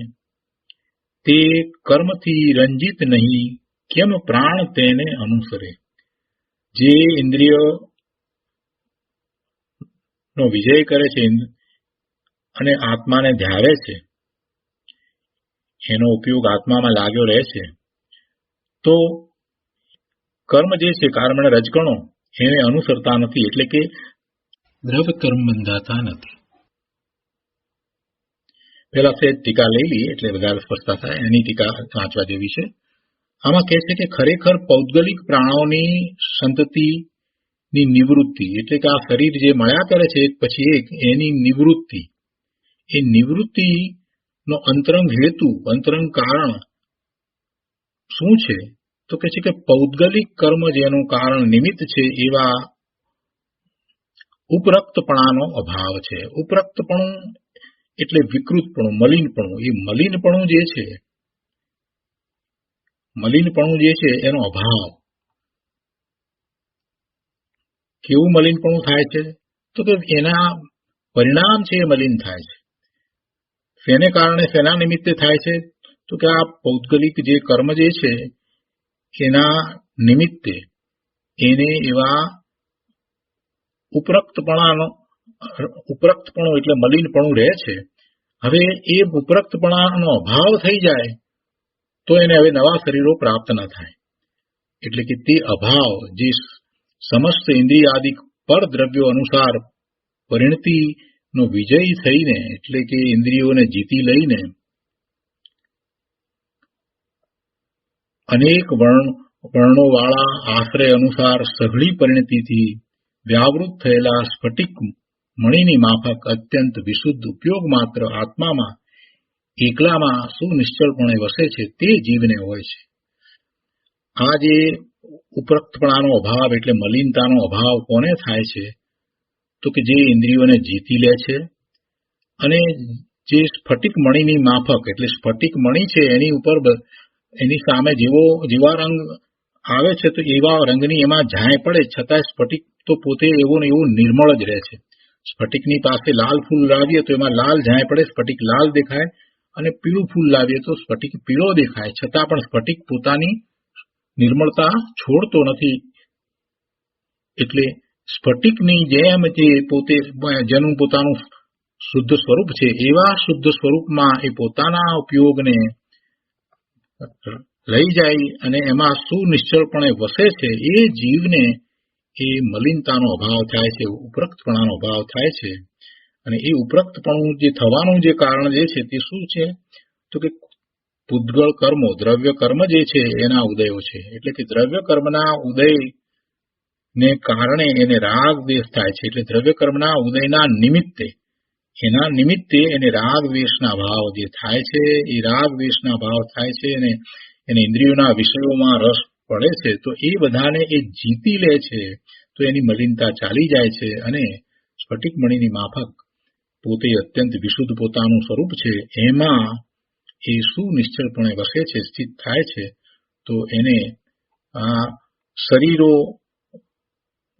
તે કર્મથી રંજિત નહીં કેમ પ્રાણ તેને અનુસરે. જે ઇન્દ્રિય નો વિજય કરે છે અને આત્માને ધ્યાવે છે, એનો ઉપયોગ આત્મામાં લાગ્યો રહે છે, તો કર્મ જે છે, કર્મ અને રજકણો એને અનુસરતા નથી, એટલે કે દ્રવ્ય કર્મ બંધાતા નથી. પેલા તે ટીકા લઈ લઈએ એટલે વધારે સ્પષ્ટતા થાય. એની ટીકા વાંચવા જેવી છે. આમાં કહે છે કે ખરેખર પૌદ્ગલિક પ્રાણોની સંતતિની નિવૃત્તિ, એટલે કે આ શરીર જે મળ્યા કરે છે એક પછી એક, એની નિવૃત્તિ, એ નિવૃત્તિનો અંતરંગ હેતુ, અંતરંગ કારણ શું છે? તો કહે છે કે પૌદ્ગલિક કર્મ જેનું કારણ નિમિત્ત છે એવા ઉપરક્તપણાનો અભાવ છે. ઉપરક્તપણું એટલે વિકૃતપણું, મલિનપણું. એ મલિનપણું જે છે એનો અભાવ. કેવું મલિનપણું થાય છે? તો કે એના પરિણામ છે એ મલિન થાય છે. શેને કારણે, શેના નિમિત્તે થાય છે? તો કે આ પૌદ્ગલિક જે કર્મ જે છે એના નિમિત્તે એને એવા ઉપરક્તપણું એટલે મલિનપણું રહે છે. હવે એ ઉપરક્તપણાનો અભાવ થઈ જાય તો એને હવે નવા શરીરો પ્રાપ્ત ન થાય. એટલે કે તે અભાવ જે સમસ્ત ઇન્દ્રિયાદિક પર દ્રવ્યો અનુસાર પરિણતિનો વિજય થઈને, એટલે કે ઇન્દ્રિયોને જીતી લઈને અનેક વર્ણોવાળા આશ્રય અનુસાર સઘળી પરિણતિથી વ્યાવૃત થયેલા સ્ફટિક મણિની માફક અત્યંત વિશુદ્ધ ઉપયોગ માત્ર આત્મામાં એકલામાં સુનિશ્ચળપણે વસે છે તે જીવને હોય છે. આ જે ઉપરક્તપણાનો અભાવ એટલે મલિનતાનો અભાવ કોને થાય છે? તો કે જે ઇન્દ્રિયોને જીતી લે છે અને જે સ્ફટિક મણિની માફક, એટલે સ્ફટિક મણિ છે એની ઉપર, એની સામે જેવા રંગ આવે છે તો એવા રંગની એમાં ઝાંય પડે, છતાંય સ્ફટિક તો પોતે એવો ને એવો નિર્મળ જ રહે છે. સ્ફટિકની પાસે લાલ ફૂલ લાવીએ તો એમાં લાલ ઝાંય પડે, સ્ફટિક લાલ દેખાય, અને પીળું ફૂલ લાવીએ તો સ્ફટિક પીળો દેખાય, છતાં પણ સ્ફટિક પોતાની નિર્મળતા છોડતો નથી. એટલે સ્ફટિકની જેમ જે પોતે જેનું પોતાનું શુદ્ધ સ્વરૂપ છે એવા શુદ્ધ સ્વરૂપમાં એ પોતાના ઉપયોગને લઈ જાય અને એમાં સુનિશ્ચળપણે વસે છે, એ જીવને એ મલિનતાનો અભાવ થાય છે, ઉપરક્તપણાનો અભાવ થાય છે. અને એ ઉપરક્તપણું જે થવાનું જે કારણ જે છે તે શું છે? તો કે પૂદ્ગળ કર્મો, દ્રવ્ય કર્મ જે છે એના ઉદયો છે. એટલે કે દ્રવ્ય કર્મના ઉદયને કારણે એને રાગ દ્વેષ થાય છે. એટલે દ્રવ્ય કર્મના ઉદયના નિમિત્તે, એના નિમિત્તે એને રાગ દ્વેષના ભાવ જે થાય છે, એ રાગ દ્વેષના ભાવ થાય છે અને એને ઇન્દ્રિયોના વિષયોમાં રસ પડે છે. તો એ બધાને એ જીતી લે છે તો એની મલિનતા ચાલી જાય છે અને સ્ફટિક મણિની માફક પોતે અત્યંત વિશુદ્ધ પોતાનું સ્વરૂપ છે એમાં એ સુનિશ્ચળપણે વસે છે, સ્થિત થાય છે. તો એને આ શરીરો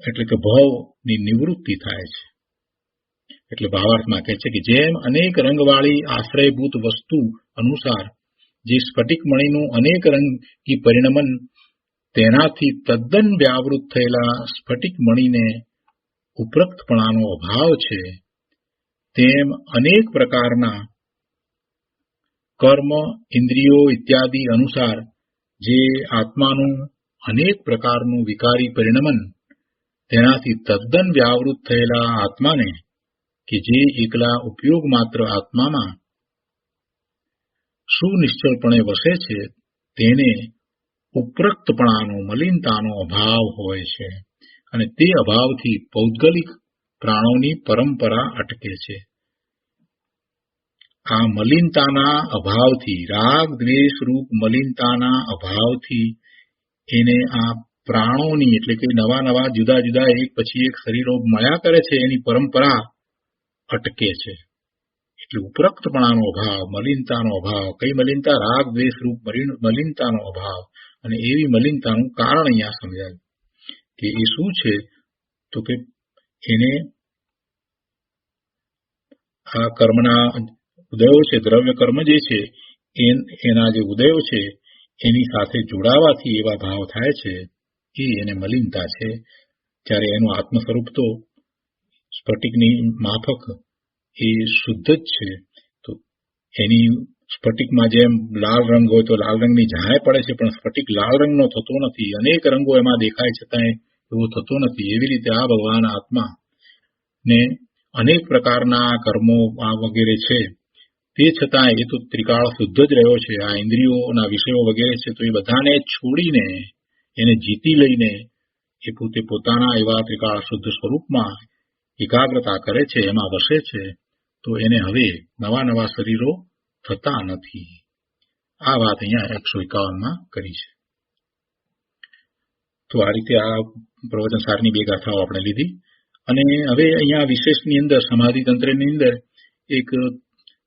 એટલે કે ભવની નિવૃત્તિ થાય છે. એટલે ભાવાર્થમાં કહે છે કે જેમ અનેક રંગવાળી આશ્રયભૂત વસ્તુ અનુસાર જે સ્ફટિક મણિનું અનેક રંગી પરિણમન તેનાથી તદ્દન વ્યાવૃત થયેલા સ્ફટિક મણિને ઉપરક્તપણાનો અભાવ છે, તેમ અનેક પ્રકારના કર્મ, ઇન્દ્રિયો ઇત્યાદિ અનુસાર જે આત્માનું અનેક પ્રકારનું વિકારી પરિણમન તેનાથી તદ્દન વ્યાવૃત થયેલા આત્માને, કે જે એકલા ઉપયોગ માત્ર આત્મામાં સુનિશ્ચલપણે વસે છે તેને ઉપરક્તપણાનો મલિનતાનો અભાવ હોય છે અને તે અભાવથી પૌદ્ગલિક પ્રાણોની પરંપરા અટકે છે. આ મલિનતાના અભાવથી, રાગ દ્વેષ રૂપ મલિનતાના અભાવથી એને આ પ્રાણોની એટલે કે નવા નવા જુદા જુદા એક પછી એક શરીરો મળ્યા કરે છે એની પરંપરા અટકે છે. એટલે ઉપરક્તપણાનો અભાવ, મલિનતાનો અભાવ, કઈ મલિનતા? રાગ દ્વેષ રૂપ મલિનતાનો અભાવ. અને એવી મલિનતાનું કારણ અહીંયા સમજાયું કે એ શું છે? તો કે એને આ કર્મના ઉદયો છે, દ્રવ્ય કર્મ જે છે એના જે ઉદયો છે એની સાથે જોડાવાથી એવા ભાવ થાય છે, એ એને મલિનતા છે. જ્યારે એનું આત્મ સ્વરૂપ તો સ્ફટિકની માફક એ શુદ્ધ જ છે. તો એની સ્ફટિકમાં જેમ લાલ રંગ હોય તો લાલ રંગની ઝાય પડે છે, પણ સ્ફટિક લાલ રંગનો થતો નથી. અનેક રંગો એમાં દેખાય છતાં એવો થતો નથી. એવી રીતે આ ભગવાન આત્મા ને અનેક પ્રકારના કર્મો આ વગેરે છે, તે છતાં એ તો ત્રિકાળ શુદ્ધ જ રહ્યો છે. આ ઇન્દ્રિયોના વિષયો વગેરે છે તો એ બધાને છોડીને, એને જીતી લઈને એ પોતે પોતાના એવા ત્રિકાળ શુદ્ધ સ્વરૂપમાં એકાગ્રતા કરે છે, એમાં વસે છે. તો એને હવે નવા નવા શરીરો થતા નથી. આ વાત અહીંયા 151માં કરી છે. તો આ રીતે આ પ્રવચન સારની બે ગાથાઓ આપણે લીધી. અને હવે અહીંયા વિશેષની અંદર સમાધિ તંત્રની અંદર એક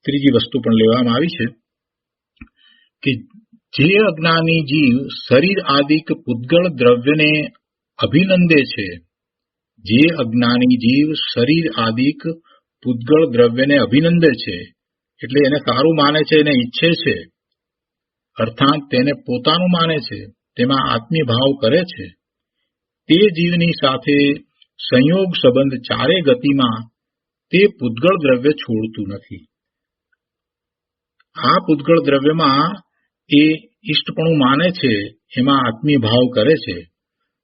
ત્રીજી વસ્તુ પણ લેવામાં આવી છે કે જે અજ્ઞાની જીવ શરીર આદિક પૂતગળ દ્રવ્યને અભિનંદે છે, જે અજ્ઞાની જીવ શરીર આદિક પૂતગળ દ્રવ્યને અભિનંદે છે એટલે એને સારું માને છે, એને ઈચ્છે છે, અર્થાત તેને પોતાનું માને છે, તેમાં આત્મીય ભાવ કરે છે, તે જીવની સાથે સંયોગ સંબંધ ચારે ગતિમાં તે પૂતગળ દ્રવ્ય છોડતું નથી. આ પૂતગળ દ્રવ્યમાં એ ઈષ્ટપણું માને છે, એમાં આત્મીય ભાવ કરે છે,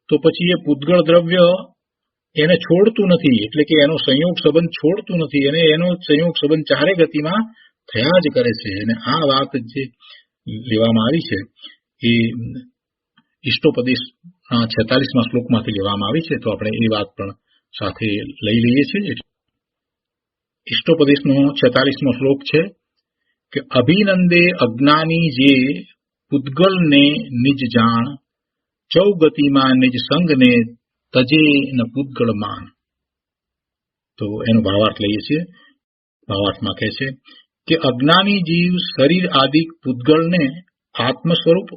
તો પછી એ પૂતગળ દ્રવ્ય એને છોડતું નથી. એટલે કે એનો સંયોગ સંબંધ છોડતું નથી, એને એનો સંયોગ સંબંધ ચારે ગતિમાં થયા જ કરે છે. અને આ વાત જે લેવામાં આવી છે એ ઈષ્ટોપદેશના 46મા શ્લોકમાંથી લેવામાં આવી છે. તો આપણે એ વાત પણ સાથે લઈ લઈએ છીએ. ઈષ્ટોપદેશનો 46મો શ્લોક છે કે અભિનંદે અજ્ઞાની જે પૂતગલને નિજ જાણ, ચૌગતિમાં નિજ સંગને તજે ન પૂતગળ માન. તો એનો ભાવાર્થ લઈએ છીએ. ભાવાર્થમાં કહે છે કે અજ્ઞાની જીવ શરીર આદિ પૂતગળને આત્મ સ્વરૂપ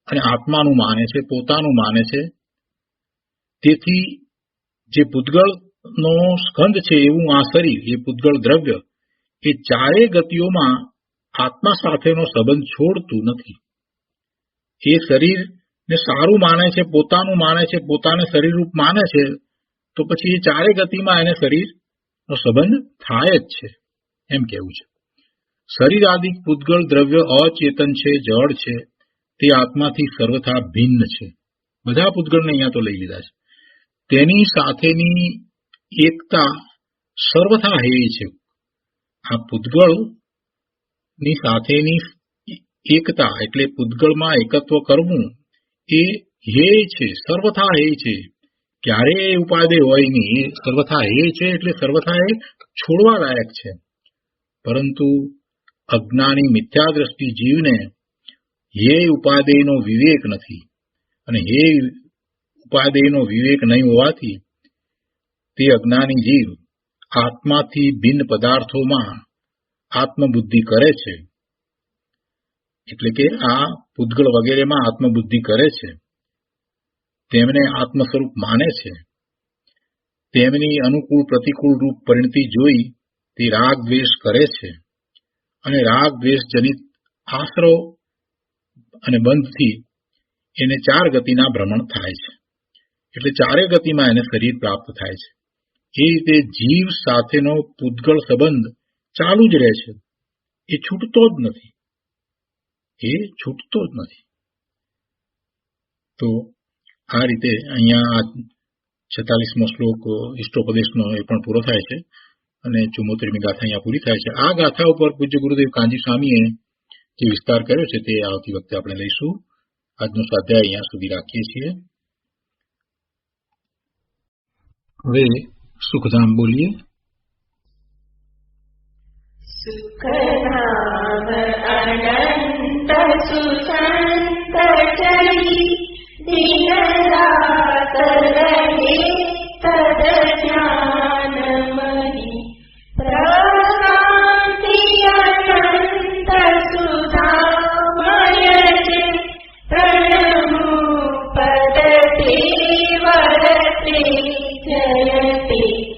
અને આત્માનું માને છે, પોતાનું માને છે. તેથી જે પૂતગળનો સ્કંદ છે એવું આ શરીર, એ પૂતગળ દ્રવ્ય, એ ચારે ગતિઓમાં આત્મા સાથેનો સંબંધ છોડતું નથી. એ શરીરને સારું માને છે, પોતાનું માને છે, પોતાને શરીરરૂપ માને છે, તો પછી એ ચારે ગતિમાં એને શરીરનો સંબંધ થાય જ છે, એમ કહેવું છે. શરીર આદિ પૂતગળ દ્રવ્ય અચેતન છે, જડ છે, તે આત્માથી સર્વથા ભિન્ન છે. બધા પૂતગળને અહીંયા તો લઈ લીધા છે. તેની સાથેની એકતા સર્વથા હેય છે. આ પૂતગળની સાથેની એકતા એટલે પૂતગળમાં એકત્વ કરવું એ હેય છે, સર્વથા હેય છે. ક્યારેય ઉપાદેય હોય નહીં, એ સર્વથા હેય છે એટલે સર્વથા એ છોડવા લાયક છે. પરંતુ અજ્ઞાની મિથ્યા દ્રષ્ટિ જીવને હેય ઉપાદેયનો વિવેક નથી, અને હેય ઉપાદેયનો વિવેક નહીં હોવાથી તે અજ્ઞાની જીવ આત્માથી ભિન્ન પદાર્થોમાં આત્મબુદ્ધિ કરે છે. એટલે કે આ પૂતગળ વગેરેમાં આત્મબુદ્ધિ કરે છે, તેમને આત્મ સ્વરૂપ માને છે. તેમની અનુકૂળ પ્રતિકૂળ રૂપ પરિણતિ જોઈ તે રાગ દ્વેષ કરે છે, અને રાગ દ્વેષ જનિત આશ્રવ અને બંધથી એને ચાર ગતિના ભ્રમણ થાય છે. એટલે ચારે ગતિમાં એને શરીર પ્રાપ્ત થાય છે. એ રીતે જીવ સાથેનો પૂતગળ સંબંધ ચાલુ જ રહે છે, એ છૂટતો જ નથી, એ છૂટતો જ નથી. તો આ રીતે અહીંયા 46મો શ્લોક ઈષ્ટોપદેશનો એ પણ પૂરો થાય છે, અને 74મી ગાથા અહીંયા પૂરી થાય છે. આ ગાથા ઉપર પૂજ્ય ગુરુદેવ કાંજી સ્વામીએ જે વિસ્તાર કર્યો છે તે આવતી વખતે આપણે લઈશું. આજનો સ્વાધ્યાય અહીંયા સુધી રાખીએ છીએ. હવે સુખધામ બોલીએ. સુખધામ અનંત સુસંત ચરી દિન રાત રહે તદ જ્ઞાનમયી પ્રકાંતિ અનંત સુધામય જે પ્રણમુ પદતે વરતે જયતે